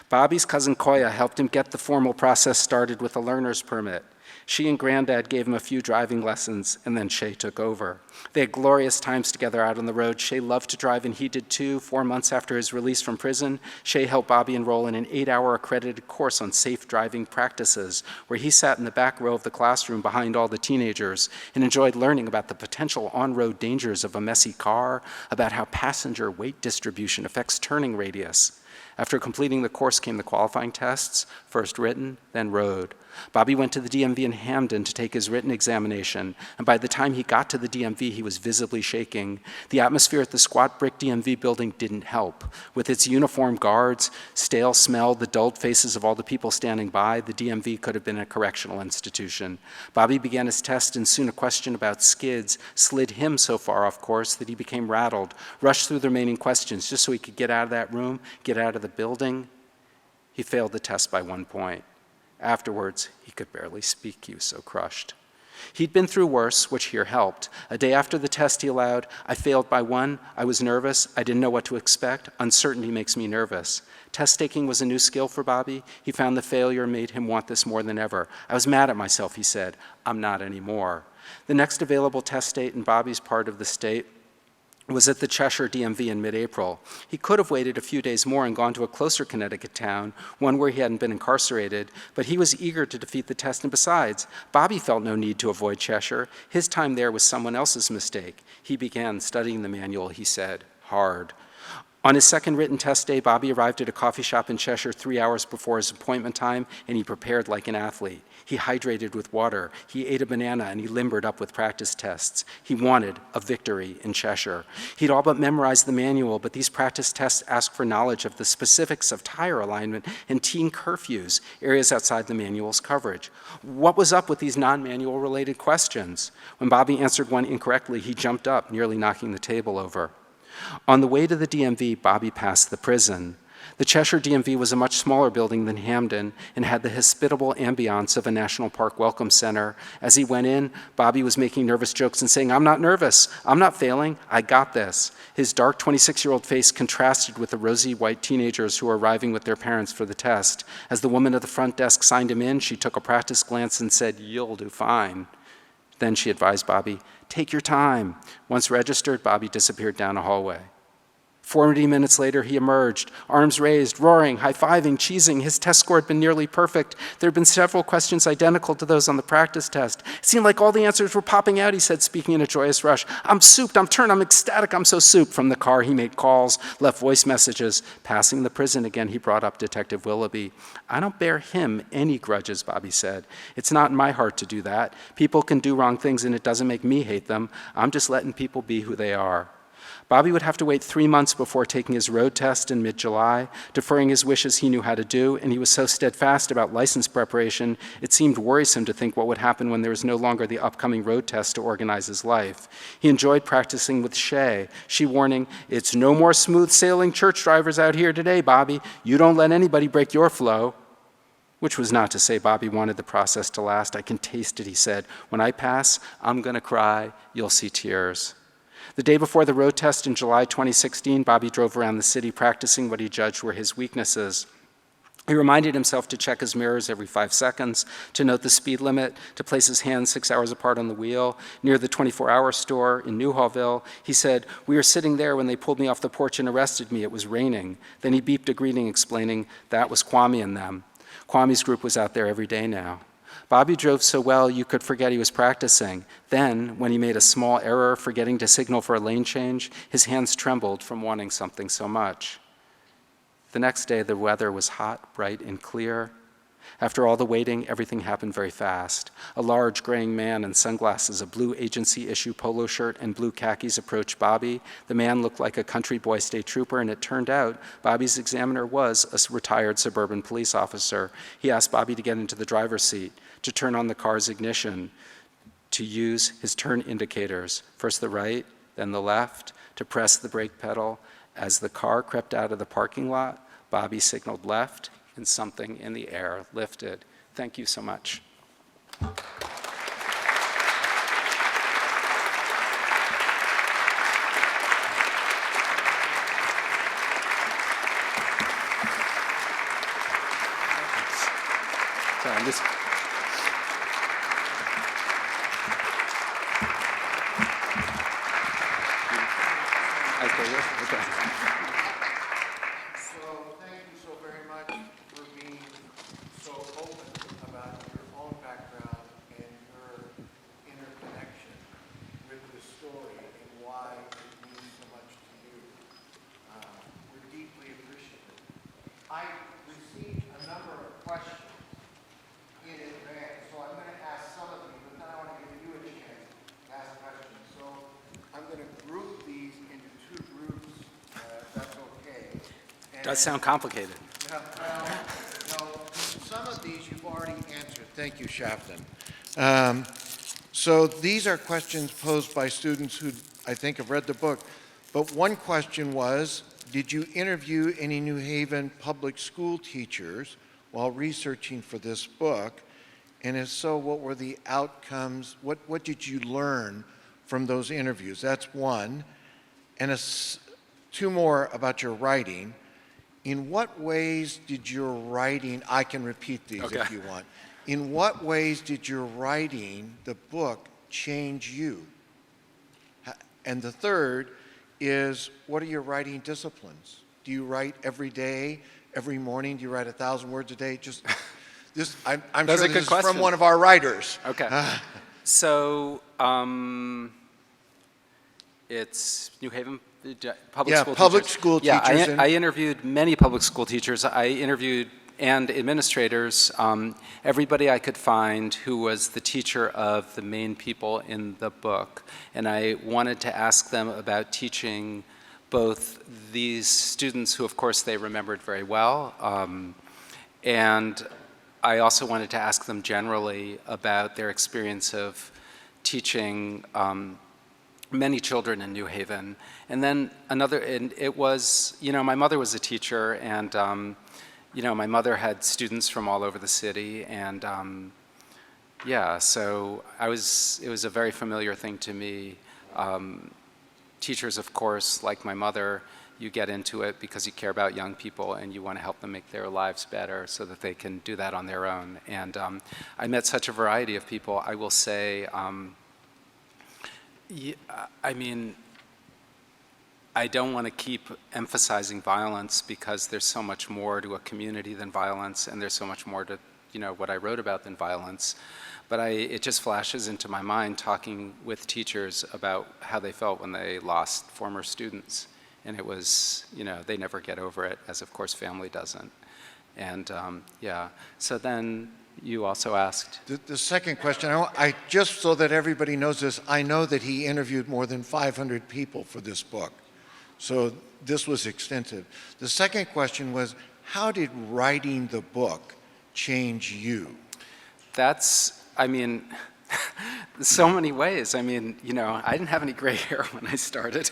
Bobby's cousin Koya helped him get the formal process started with a learner's permit. She and Granddad gave him a few driving lessons, and then Shay took over. They had glorious times together out on the road. Shay loved to drive, and he did too. 4 months after his release from prison, Shay helped Bobby enroll in an 8-hour accredited course on safe driving practices, where he sat in the back row of the classroom behind all the teenagers and enjoyed learning about the potential on-road dangers of a messy car, about how passenger weight distribution affects turning radius. After completing the course came the qualifying tests, first written, then road. Bobby went to the DMV in Hamden to take his written examination, and by the time he got to the DMV, he was visibly shaking. The atmosphere at the squat brick DMV building didn't help. With its uniformed guards, stale smell, the dulled faces of all the people standing by, the DMV could have been a correctional institution. Bobby began his test, and soon a question about skids slid him so far off course that he became rattled, rushed through the remaining questions just so he could get out of that room, get out of the building. He failed the test by 1 point. Afterwards, he could barely speak. He was so crushed. He'd been through worse, which here helped. A day after the test, he allowed, I failed by 1. I was nervous. I didn't know what to expect. Uncertainty makes me nervous. Test taking was a new skill for Bobby. He found the failure made him want this more than ever. I was mad at myself, he said. I'm not anymore. The next available test date in Bobby's part of the state was at the Cheshire DMV in mid-April. He could have waited a few days more and gone to a closer Connecticut town, one where he hadn't been incarcerated, but he was eager to defeat the test, and besides, Bobby felt no need to avoid Cheshire. His time there was someone else's mistake. He began studying the manual, he said, hard. On his second written test day, Bobby arrived at a coffee shop in Cheshire 3 hours before his appointment time, and he prepared like an athlete. He hydrated with water, he ate a banana, and he limbered up with practice tests. He wanted a victory in Cheshire. He'd all but memorized the manual, but these practice tests asked for knowledge of the specifics of tire alignment and teen curfews, areas outside the manual's coverage. What was up with these non-manual related questions? When Bobby answered one incorrectly, he jumped up, nearly knocking the table over. On the way to the DMV, Bobby passed the prison. The Cheshire DMV was a much smaller building than Hamden and had the hospitable ambiance of a National Park Welcome Center. As he went in, Bobby was making nervous jokes and saying, I'm not nervous, I'm not failing, I got this. His dark 26-year-old face contrasted with the rosy white teenagers who were arriving with their parents for the test. As the woman at the front desk signed him in, she took a practice glance and said, you'll do fine. Then she advised Bobby, take your time. Once registered, Bobby disappeared down a hallway. 40 minutes later, he emerged, arms raised, roaring, high-fiving, cheesing. His test score had been nearly perfect. There had been several questions identical to those on the practice test. It seemed like all the answers were popping out, he said, speaking in a joyous rush. I'm souped, I'm turned, I'm ecstatic, I'm so souped. From the car, he made calls, left voice messages. Passing the prison again, he brought up Detective Willoughby. I don't bear him any grudges, Bobby said. It's not in my heart to do that. People can do wrong things, and it doesn't make me hate them. I'm just letting people be who they are. Bobby would have to wait 3 months before taking his road test in mid-July, deferring his wishes he knew how to do, and he was so steadfast about license preparation, it seemed worrisome to think what would happen when there was no longer the upcoming road test to organize his life. He enjoyed practicing with Shay, she warning, "It's no more smooth sailing church drivers out here today, Bobby. You don't let anybody break your flow." Which was not to say Bobby wanted the process to last. "I can taste it," he said. "When I pass, I'm going to cry. You'll see tears." The day before the road test in July 2016, Bobby drove around the city practicing what he judged were his weaknesses. He reminded himself to check his mirrors every 5 seconds, to note the speed limit, to place his hands 6 hours apart on the wheel. Near the 24-hour store in Newhallville, he said, "We were sitting there when they pulled me off the porch and arrested me. It was raining." Then he beeped a greeting explaining that was Kwame and them. Kwame's group was out there every day now. Bobby drove so well you could forget he was practicing. Then, when he made a small error, forgetting to signal for a lane change, his hands trembled from wanting something so much. The next day, the weather was hot, bright, and clear. After all the waiting, everything happened very fast. A large, graying man in sunglasses, a blue agency-issue polo shirt, and blue khakis approached Bobby. The man looked like a country boy state trooper, and it turned out Bobby's examiner was a retired suburban police officer. He asked Bobby to get into the driver's seat, to turn on the car's ignition, to use his turn indicators, first the right, then the left, to press the brake pedal. As the car crept out of the parking lot, Bobby signaled left, and something in the air lifted. Thank you so much. Sorry, I'm just... Okay. So thank you so very much for being so open about your own background and your interconnection with this story and why it means so much to you. We're deeply appreciative. I received a number of questions in advance, so I'm going to ask some of you, but then I want to give you a chance to ask questions. So I'm going to group these into 2 groups, if that's okay. Does sound complicated. No, some of these you've already answered. Thank you, Shafton. So these are questions posed by students who I think have read the book. But one question was, did you interview any New Haven public school teachers while researching for this book? And if so, what were the outcomes? What did you learn from those interviews? That's one. And 2 more about your writing. In what ways did your writing, I can repeat these if you want. In what ways did your writing, the book, change you? And the third is, what are your writing disciplines? Do you write every day, every morning? Do you write 1,000 words a day? Just this, I'm sure this is from one of our writers. Okay. So it's New Haven public school public teachers. school teachers. I interviewed many public school teachers. I interviewed and administrators, everybody I could find who was the teacher of the main people in the book. And I wanted to ask them about teaching both these students who, of course, they remembered very well, and I also wanted to ask them generally about their experience of teaching many children in New Haven. And then and it was, my mother was a teacher, and my mother had students from all over the city, and so it was a very familiar thing to me. Teachers, of course, like my mother, you get into it because you care about young people and you want to help them make their lives better so that they can do that on their own. And I met such a variety of people. I will say, I don't want to keep emphasizing violence because there's so much more to a community than violence, and there's so much more to, what I wrote about than violence. But it just flashes into my mind talking with teachers about how they felt when they lost former students. And it was, they never get over it, as of course family doesn't. And so then you also asked. The second question, I just so that everybody knows this, I know that he interviewed more than 500 people for this book. So this was extensive. The second question was, how did writing the book change you? That's, I mean, so many ways. I mean, you know, I didn't have any gray hair when I started.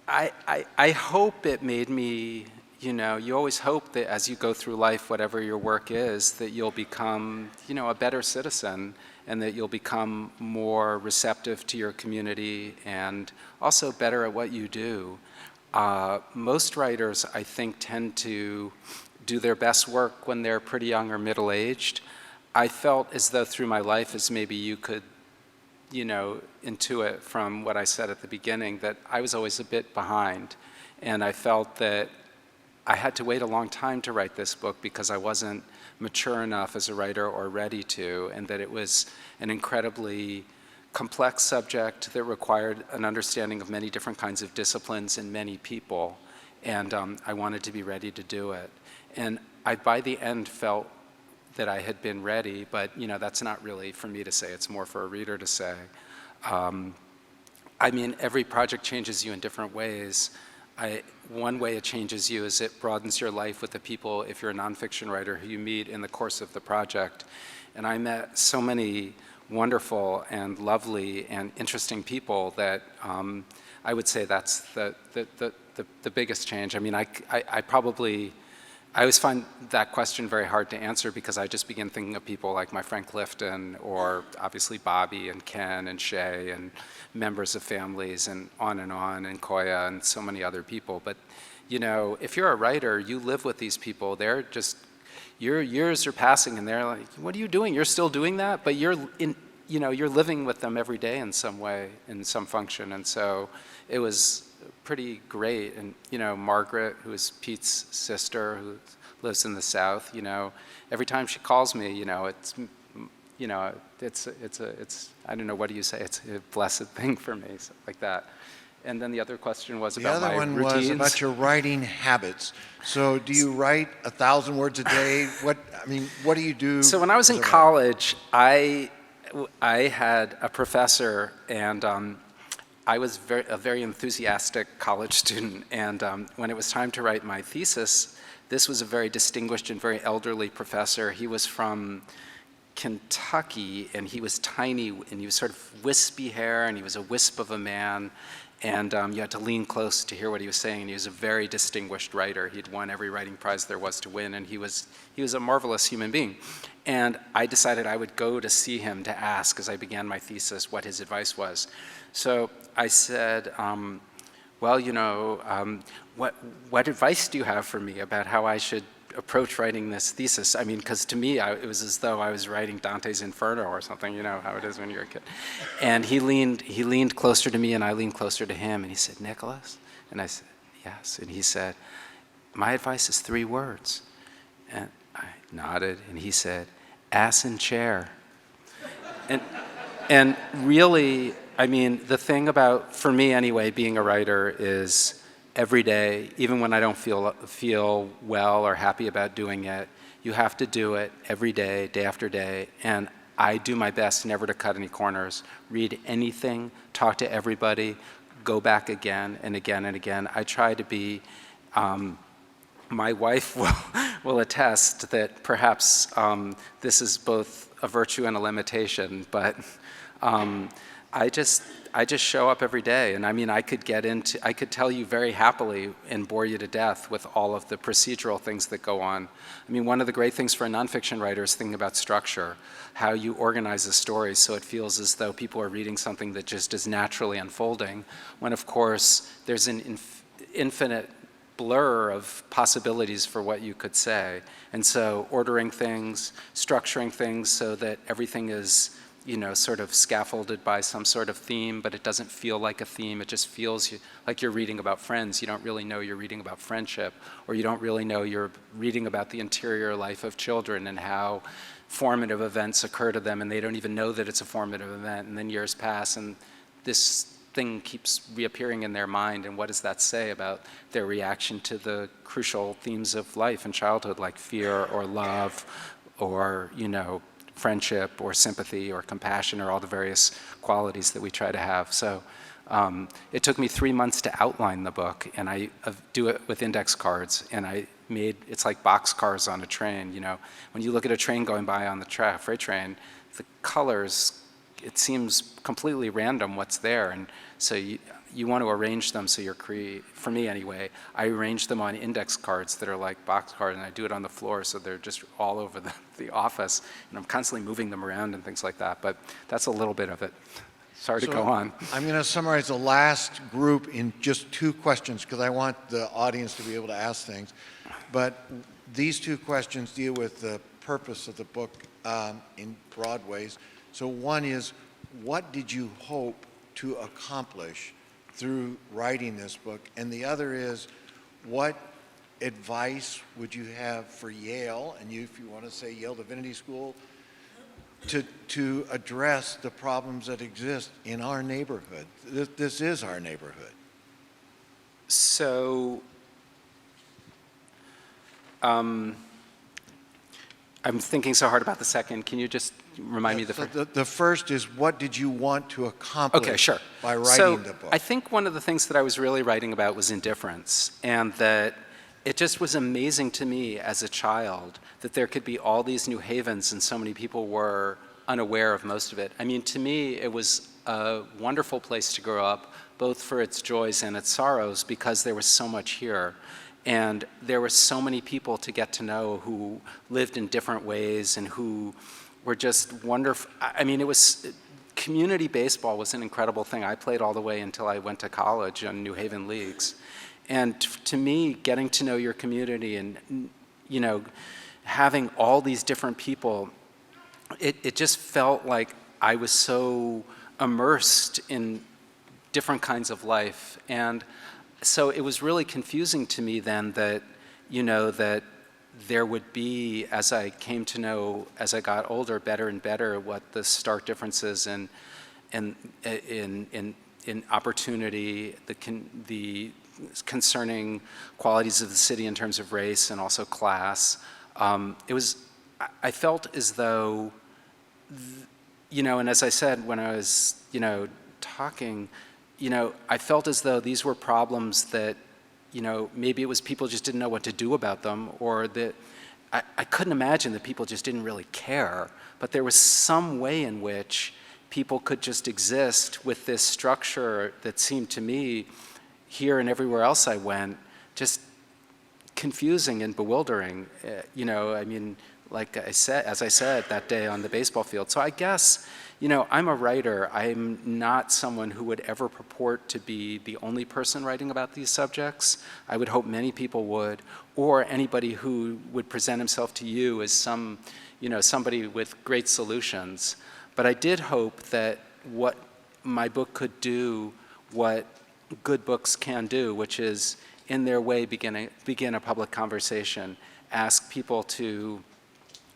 I hope it made me, you know, you always hope that as you go through life, whatever your work is, that you'll become, you know, a better citizen, and that you'll become more receptive to your community and also better at what you do. Most writers, I think, tend to do their best work when they're pretty young or middle-aged. I felt as though through my life, as maybe you could, you know, intuit from what I said at the beginning, that I was always a bit behind. And I felt that I had to wait a long time to write this book because I wasn't mature enough as a writer or ready to, and that it was an incredibly complex subject that required an understanding of many different kinds of disciplines and many people. And I wanted to be ready to do it. And I, by the end, felt that I had been ready, but you know, that's not really for me to say, it's more for a reader to say. I mean, every project changes you in different ways. One way it changes you is it broadens your life with the people, if you're a nonfiction writer, who you meet in the course of the project. And I met so many wonderful and lovely and interesting people that I would say that's the biggest change. I mean, I always find that question very hard to answer because I just begin thinking of people like my friend Clifton, or obviously Bobby and Ken and Shay and members of families and and Koya and so many other people. But you know, if you're a writer, you live with these people. They're just, your years are passing and they're like, what are you doing? You're still doing that? But you're living with them every day in some way, in some function. And so it was pretty great. And you know, Margaret, who is Pete's sister, who lives in the South, you know, every time she calls me, you know, it's I don't know, what do you say? It's a blessed thing for me, so like that. And then the other question was about my routines. The other one was about your writing habits. So do you write 1,000 words a day? What do you do? So when I was in college, I had a professor, and I was a very enthusiastic college student. And when it was time to write my thesis, this was a very distinguished and very elderly professor. He was from Kentucky, and he was tiny, and he was sort of wispy hair, and he was a wisp of a man. And you had to lean close to hear what he was saying. And he was a very distinguished writer. He'd won every writing prize there was to win, and he was a marvelous human being. And I decided I would go to see him to ask, as I began my thesis, what his advice was. So I said, well, you know, what advice do you have for me about how I should approach writing this thesis? I mean, because to me, it was as though I was writing Dante's Inferno or something, you know how it is when you're a kid. And he leaned closer to me, and I leaned closer to him, and he said, Nicholas? And I said, yes. And he said, my advice is 3 words. And I nodded, and he said, ass in chair. And really, I mean, the thing about, for me anyway, being a writer is every day, even when I don't feel well or happy about doing it, you have to do it every day, day after day. And I do my best never to cut any corners, read anything, talk to everybody, go back again and again and again. I try to be, my wife will attest that perhaps this is both a virtue and a limitation, but I just show up every day. And I mean, I could tell you very happily and bore you to death with all of the procedural things that go on. I mean, one of the great things for a nonfiction writer is thinking about structure, how you organize a story so it feels as though people are reading something that just is naturally unfolding, when of course there's an infinite blur of possibilities for what you could say. And so ordering things, structuring things so that everything is, you know, sort of scaffolded by some sort of theme, but it doesn't feel like a theme. It just feels like you're reading about friends. You don't really know you're reading about friendship, or you don't really know you're reading about the interior life of children and how formative events occur to them, and they don't even know that it's a formative event. And then years pass, and this thing keeps reappearing in their mind, and what does that say about their reaction to the crucial themes of life and childhood, like fear or love or, you know, friendship or sympathy or compassion, or all the various qualities that we try to have. So It took me 3 months to outline the book, and I do it with index cards, and it's like boxcars on a train, you know. When you look at a train going by on the freight train, the colors, it seems completely random what's there, and so you want to arrange them so for me anyway, I arrange them on index cards that are like box cards, and I do it on the floor so they're just all over the office, and I'm constantly moving them around and things like that, but that's a little bit of it. Sorry to go on. I'm going to summarize the last group in just 2 questions because I want the audience to be able to ask things. But these 2 questions deal with the purpose of the book in broad ways. So one is, what did you hope to accomplish through writing this book? And the other is, what advice would you have for Yale, and if you want to say Yale Divinity School, to address the problems that exist in our neighborhood? This is our neighborhood. So, I'm thinking so hard about the second. Can you just remind me the first? The first is, what did you want to accomplish by writing the book? I think one of the things that I was really writing about was indifference, and that it just was amazing to me as a child that there could be all these New Havens and so many people were unaware of most of it. I mean, to me, it was a wonderful place to grow up, both for its joys and its sorrows, because there was so much here. And there were so many people to get to know who lived in different ways and who were just wonderful. I mean, community baseball was an incredible thing. I played all the way until I went to college on New Haven leagues. And to me, getting to know your community and, you know, having all these different people, it just felt like I was so immersed in different kinds of life. And so it was really confusing to me then that, you know, that there would be, as I came to know, as I got older, better and better, what the stark differences in opportunity, the concerning qualities of the city in terms of race and also class. I felt as though, you know, and as I said when I was, you know, talking, you know, I felt as though these were problems that, you know, maybe it was people just didn't know what to do about them, or that I couldn't imagine that people just didn't really care, but there was some way in which people could just exist with this structure that seemed to me, here and everywhere else I went, just confusing and bewildering. You know, I mean, like I said, as I said that day on the baseball field. So I guess, you know, I'm a writer. I'm not someone who would ever purport to be the only person writing about these subjects. I would hope many people would, or anybody who would present himself to you as somebody with great solutions. But I did hope that what my book could do, what good books can do, which is in their way begin a public conversation, ask people to,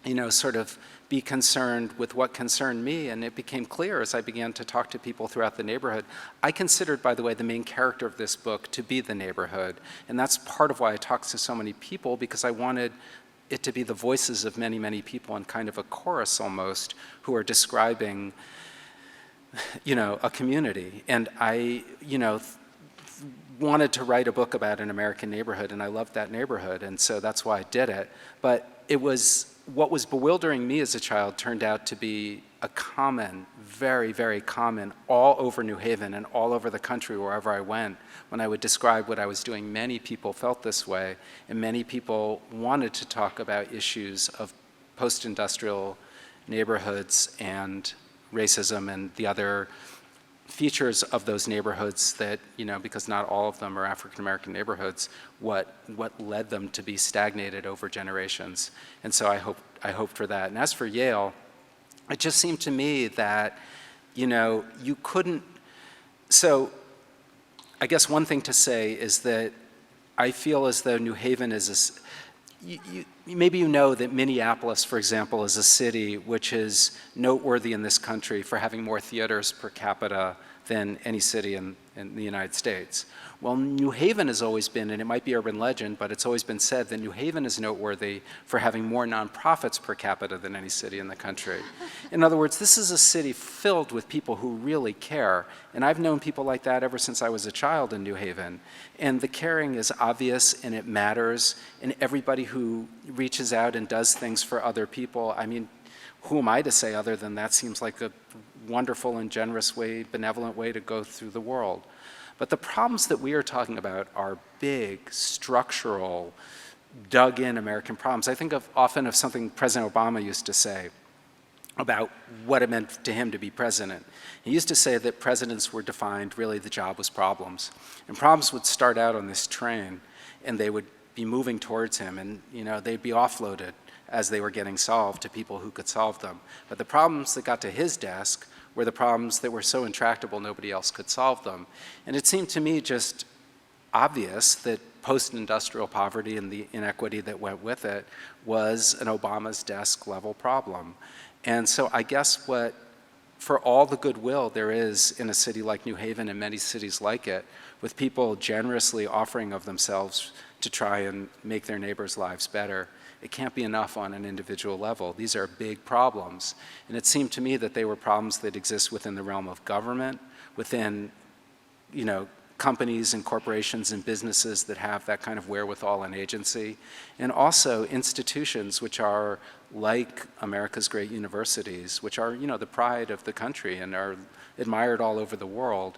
you know, sort of be concerned with what concerned me. And it became clear as I began to talk to people throughout the neighborhood. I considered, by the way, the main character of this book to be the neighborhood. And that's part of why I talked to so many people, because I wanted it to be the voices of many, many people in kind of a chorus almost, who are describing, you know, a community. And I, you know, wanted to write a book about an American neighborhood, and I loved that neighborhood, and so that's why I did it. But it was, what was bewildering me as a child turned out to be a common, very, very common, all over New Haven and all over the country wherever I went. When I would describe what I was doing, many people felt this way, and many people wanted to talk about issues of post-industrial neighborhoods and racism and the other features of those neighborhoods that, you know, because not all of them are African-American neighborhoods, what led them to be stagnated over generations. And so I hoped for that. And as for Yale, it just seemed to me that, you know, you couldn't, so I guess one thing to say is that I feel as though New Haven is maybe you know that Minneapolis, for example, is a city which is noteworthy in this country for having more theaters per capita than any city in the United States. Well, New Haven has always been, and it might be urban legend, but it's always been said that New Haven is noteworthy for having more nonprofits per capita than any city in the country. In other words, this is a city filled with people who really care, and I've known people like that ever since I was a child in New Haven. And the caring is obvious, and it matters, and everybody who reaches out and does things for other people, I mean, who am I to say other than that seems like a wonderful and generous way, benevolent way to go through the world. But the problems that we are talking about are big, structural, dug-in American problems. I think often of something President Obama used to say about what it meant to him to be president. He used to say that presidents were defined, really the job was problems. And problems would start out on this train, and they would be moving towards him, and they'd be offloaded as they were getting solved to people who could solve them. But the problems that got to his desk were the problems that were so intractable nobody else could solve them. And it seemed to me just obvious that post-industrial poverty and the inequity that went with it was an Obama's desk level problem. And so I guess for all the goodwill there is in a city like New Haven and many cities like it, with people generously offering of themselves to try and make their neighbors' lives better, it can't be enough on an individual level. These are big problems. And it seemed to me that they were problems that exist within the realm of government, within companies and corporations and businesses that have that kind of wherewithal and agency, and also institutions which are like America's great universities, which are the pride of the country and are admired all over the world.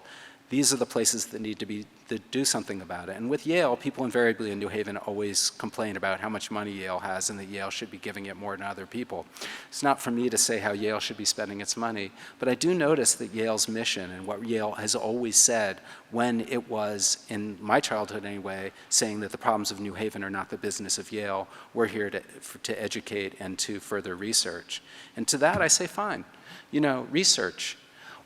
These are the places that need to do something about it. And with Yale, people invariably in New Haven always complain about how much money Yale has and that Yale should be giving it more to other people. It's not for me to say how Yale should be spending its money, but I do notice that Yale's mission and what Yale has always said when it was, in my childhood anyway, saying that the problems of New Haven are not the business of Yale, we're here to educate and to further research. And to that I say, fine, research.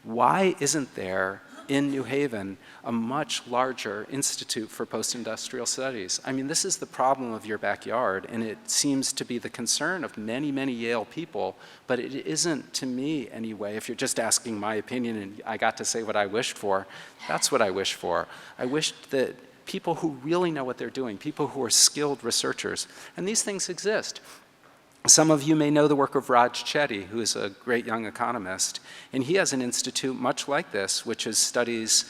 Why isn't there in New Haven a much larger institute for post-industrial studies? I mean, this is the problem of your backyard, and it seems to be the concern of many, many Yale people, but it isn't to me anyway. If you're just asking my opinion and I got to say what I wished for, that's what I wish for. I wished that people who really know what they're doing, people who are skilled researchers, and these things exist. Some of you may know the work of Raj Chetty, who is a great young economist, and he has an institute much like this, which studies,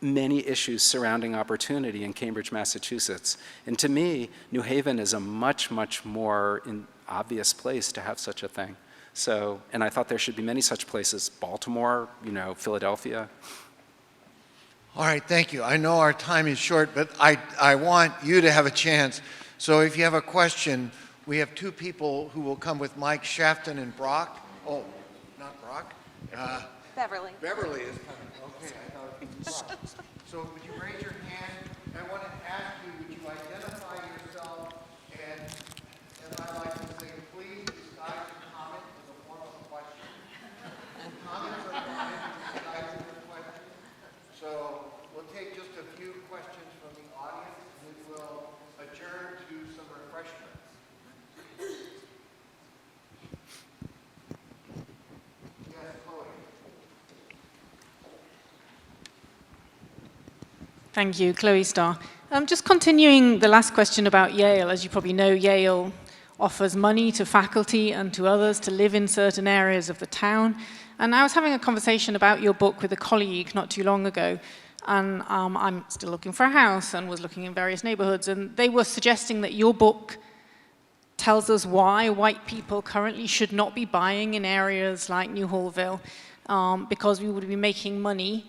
many issues surrounding opportunity in Cambridge, Massachusetts. And to me, New Haven is a much, much more obvious place to have such a thing. So, and I thought there should be many such places, Baltimore, Philadelphia. All right, thank you. I know our time is short, but I want you to have a chance. So if you have a question, we have two people who will come with Mike, Shafton and Brock. Oh, not Brock. Beverly. Beverly is coming. Okay, I thought it was Brock. So would you raise your hand? I want to ask you, would you identify yourself? And as I like to say, please disguise your comment as a form of a question. Comments are fine, disguise your question. So we'll take just a few questions from the audience, and we will adjourn to some refreshments. Thank you, Chloe Starr. Just continuing the last question about Yale, as you probably know, Yale offers money to faculty and to others to live in certain areas of the town. And I was having a conversation about your book with a colleague not too long ago, and I'm still looking for a house and was looking in various neighborhoods, and they were suggesting that your book tells us why white people currently should not be buying in areas like Newhallville because we would be making money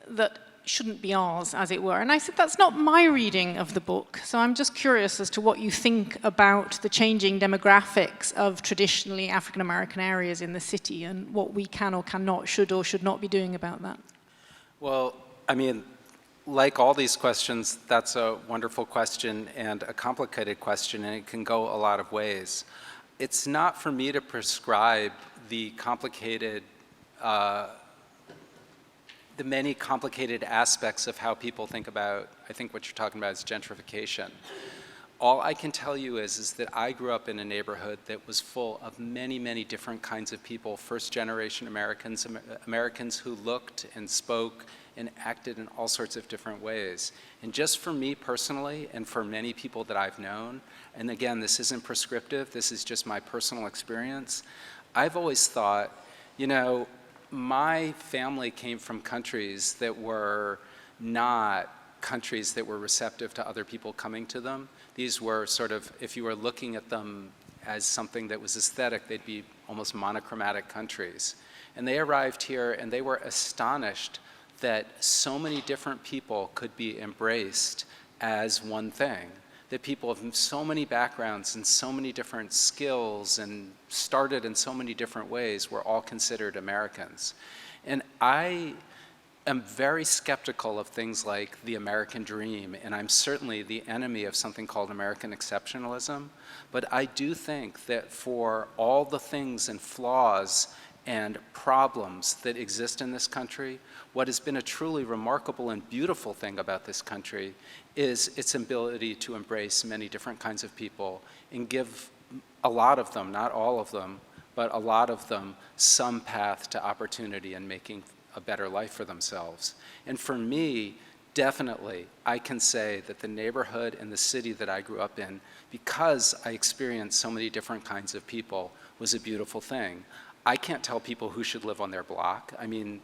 that shouldn't be ours, as it were. And I said, that's not my reading of the book. So I'm just curious as to what you think about the changing demographics of traditionally African-American areas in the city and what we can or cannot, should or should not be doing about that. Well, I mean, like all these questions, that's a wonderful question and a complicated question, and it can go a lot of ways. It's not for me to prescribe the many complicated aspects of how people think about, I think what you're talking about is gentrification. All I can tell you is that I grew up in a neighborhood that was full of many, many different kinds of people, first-generation Americans, Americans who looked and spoke and acted in all sorts of different ways. And just for me personally, and for many people that I've known, and again, this isn't prescriptive, this is just my personal experience, I've always thought, you know, my family came from countries that were not countries that were receptive to other people coming to them. These were sort of, if you were looking at them as something that was aesthetic, they'd be almost monochromatic countries. And they arrived here and they were astonished that so many different people could be embraced as one thing. That people of so many backgrounds and so many different skills and started in so many different ways were all considered Americans. And I am very skeptical of things like the American dream, and I'm certainly the enemy of something called American exceptionalism. But I do think that for all the things and flaws and problems that exist in this country, what has been a truly remarkable and beautiful thing about this country is its ability to embrace many different kinds of people and give a lot of them, not all of them, but a lot of them some path to opportunity and making a better life for themselves. And for me, definitely, I can say that the neighborhood and the city that I grew up in, because I experienced so many different kinds of people, was a beautiful thing. I can't tell people who should live on their block. I mean,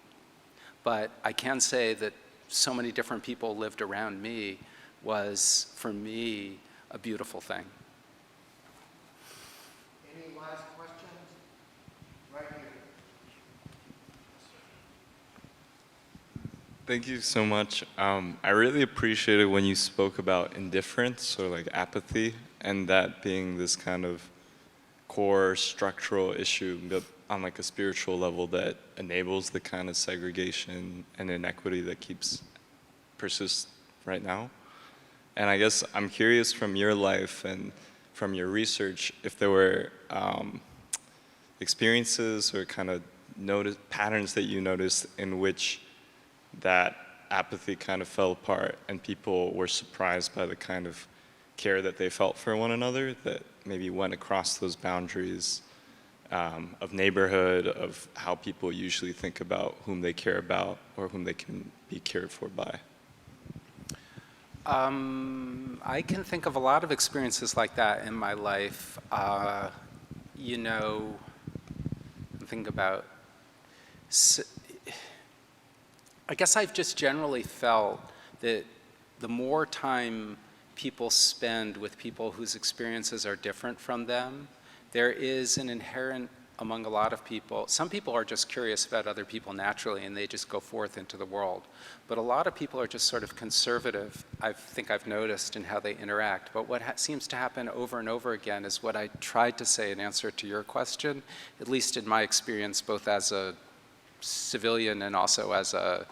but I can say that so many different people lived around me was, for me, a beautiful thing. Any last questions? Right here. Thank you so much. I really appreciated when you spoke about indifference or like apathy, and that being this kind of core structural issue but on like a spiritual level that enables the kind of segregation and inequity that persists right now. And I guess I'm curious from your life and from your research if there were experiences or kind of patterns that you noticed in which that apathy kind of fell apart and people were surprised by the kind of care that they felt for one another that maybe went across those boundaries of neighborhood, of how people usually think about whom they care about or whom they can be cared for by. I can think of a lot of experiences like that in my life. You know, think about, I guess I've just generally felt that the more time people spend with people whose experiences are different from them, there is an inherent, among a lot of people, some people are just curious about other people naturally and they just go forth into the world. But a lot of people are just sort of conservative, I think I've noticed, in how they interact. But what seems to happen over and over again is what I tried to say in answer to your question, at least in my experience, both as a civilian and also as a,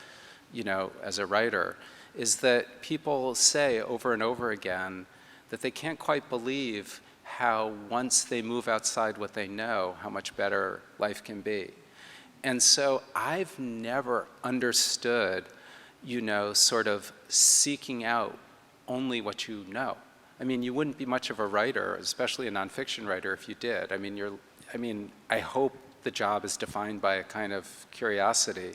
you know, as a writer, is that people say over and over again that they can't quite believe how once they move outside what they know, how much better life can be. And so I've never understood, you know, sort of seeking out only what you know. I mean, you wouldn't be much of a writer, especially a nonfiction writer, if you did. I mean, I hope the job is defined by a kind of curiosity.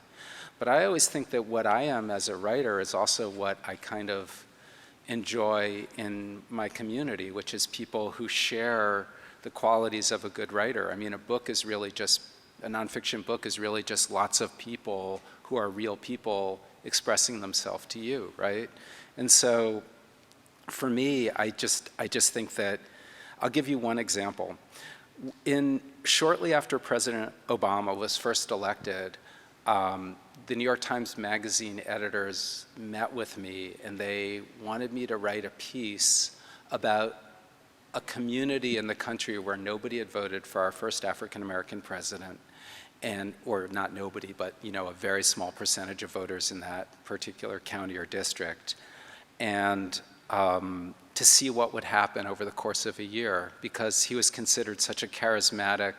But I always think that what I am as a writer is also what I kind of enjoy in my community, which is people who share the qualities of a good writer. I mean, a nonfiction book is really just lots of people who are real people expressing themselves to you, right? And so for me, I just think that, I'll give you one example. Shortly after President Obama was first elected, the New York Times Magazine editors met with me and they wanted me to write a piece about a community in the country where nobody had voted for our first African-American president, or not nobody, but you know, a very small percentage of voters in that particular county or district, and to see what would happen over the course of a year, because he was considered such a charismatic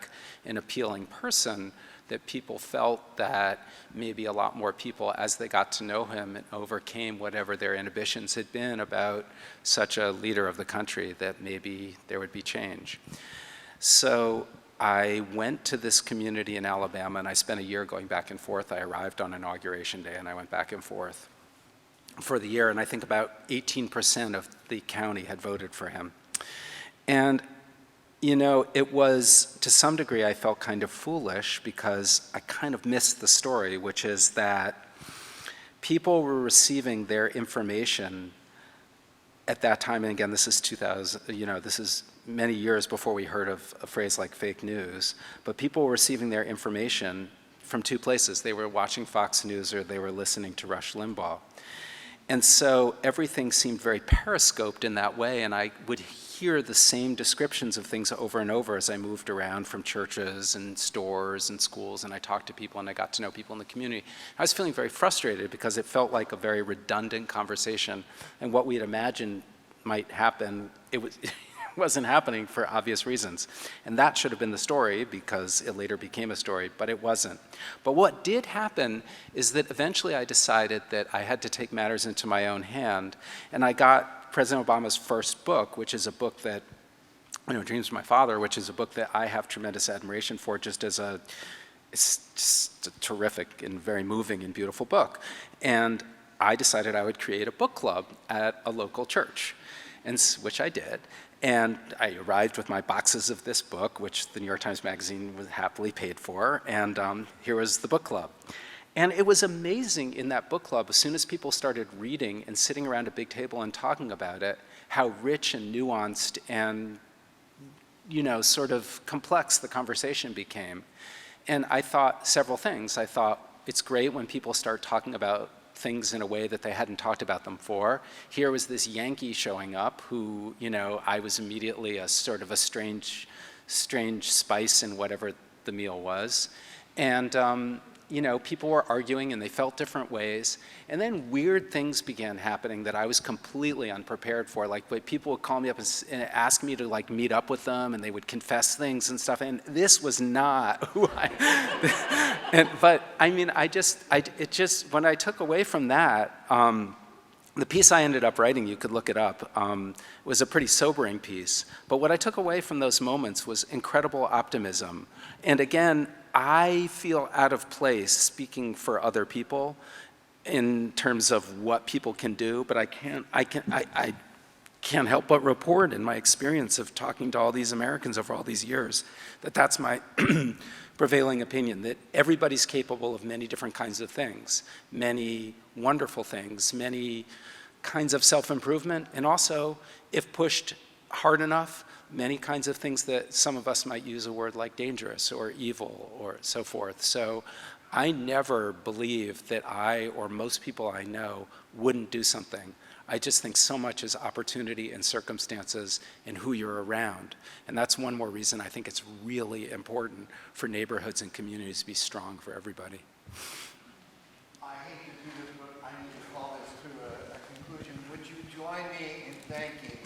and appealing person that people felt that maybe a lot more people, as they got to know him and overcame whatever their inhibitions had been about such a leader of the country, that maybe there would be change. So I went to this community in Alabama, and I spent a year going back and forth. I arrived on Inauguration Day, and I went back and forth for the year, and I think about 18% of the county had voted for him. And, you know, it was, to some degree, I felt kind of foolish because I kind of missed the story, which is that people were receiving their information at that time, and again, this is 2000, you know, this is many years before we heard of a phrase like fake news, but people were receiving their information from two places. They were watching Fox News or they were listening to Rush Limbaugh. And so everything seemed very periscoped in that way, and I would hear the same descriptions of things over and over as I moved around from churches and stores and schools, and I talked to people and I got to know people in the community. I was feeling very frustrated because it felt like a very redundant conversation, and what we had imagined might happen, it wasn't happening for obvious reasons. And that should have been the story because it later became a story, but it wasn't. But what did happen is that eventually I decided that I had to take matters into my own hand, and I got President Obama's first book, which is a book that, you know, Dreams of My Father, which is a book that I have tremendous admiration for just as it's just a terrific and very moving and beautiful book. And I decided I would create a book club at a local church, and which I did. And I arrived with my boxes of this book, which the New York Times Magazine was happily paid for, and here was the book club. And it was amazing in that book club, as soon as people started reading and sitting around a big table and talking about it, how rich and nuanced and, you know, sort of complex the conversation became. And I thought several things. I thought it's great when people start talking about things in a way that they hadn't talked about them before. Here was this Yankee showing up who, you know, I was immediately a sort of a strange spice in whatever the meal was. And, you know, people were arguing and they felt different ways. And then weird things began happening that I was completely unprepared for. Like people would call me up and ask me to like meet up with them, and they would confess things and stuff. And this was not who but I mean, when I took away from that, the piece I ended up writing, you could look it up, was a pretty sobering piece. But what I took away from those moments was incredible optimism. And again, I feel out of place speaking for other people in terms of what people can do, but I can't help but report in my experience of talking to all these Americans over all these years that that's my prevailing opinion, that everybody's capable of many different kinds of things, many wonderful things, many kinds of self-improvement, and also, if pushed hard enough, many kinds of things that some of us might use a word like dangerous or evil or so forth. So I never believed that I or most people I know wouldn't do something. I just think so much is opportunity and circumstances and who you're around. And that's one more reason I think it's really important for neighborhoods and communities to be strong for everybody. I hate to do this, but I need to call this to a conclusion. Would you join me in thanking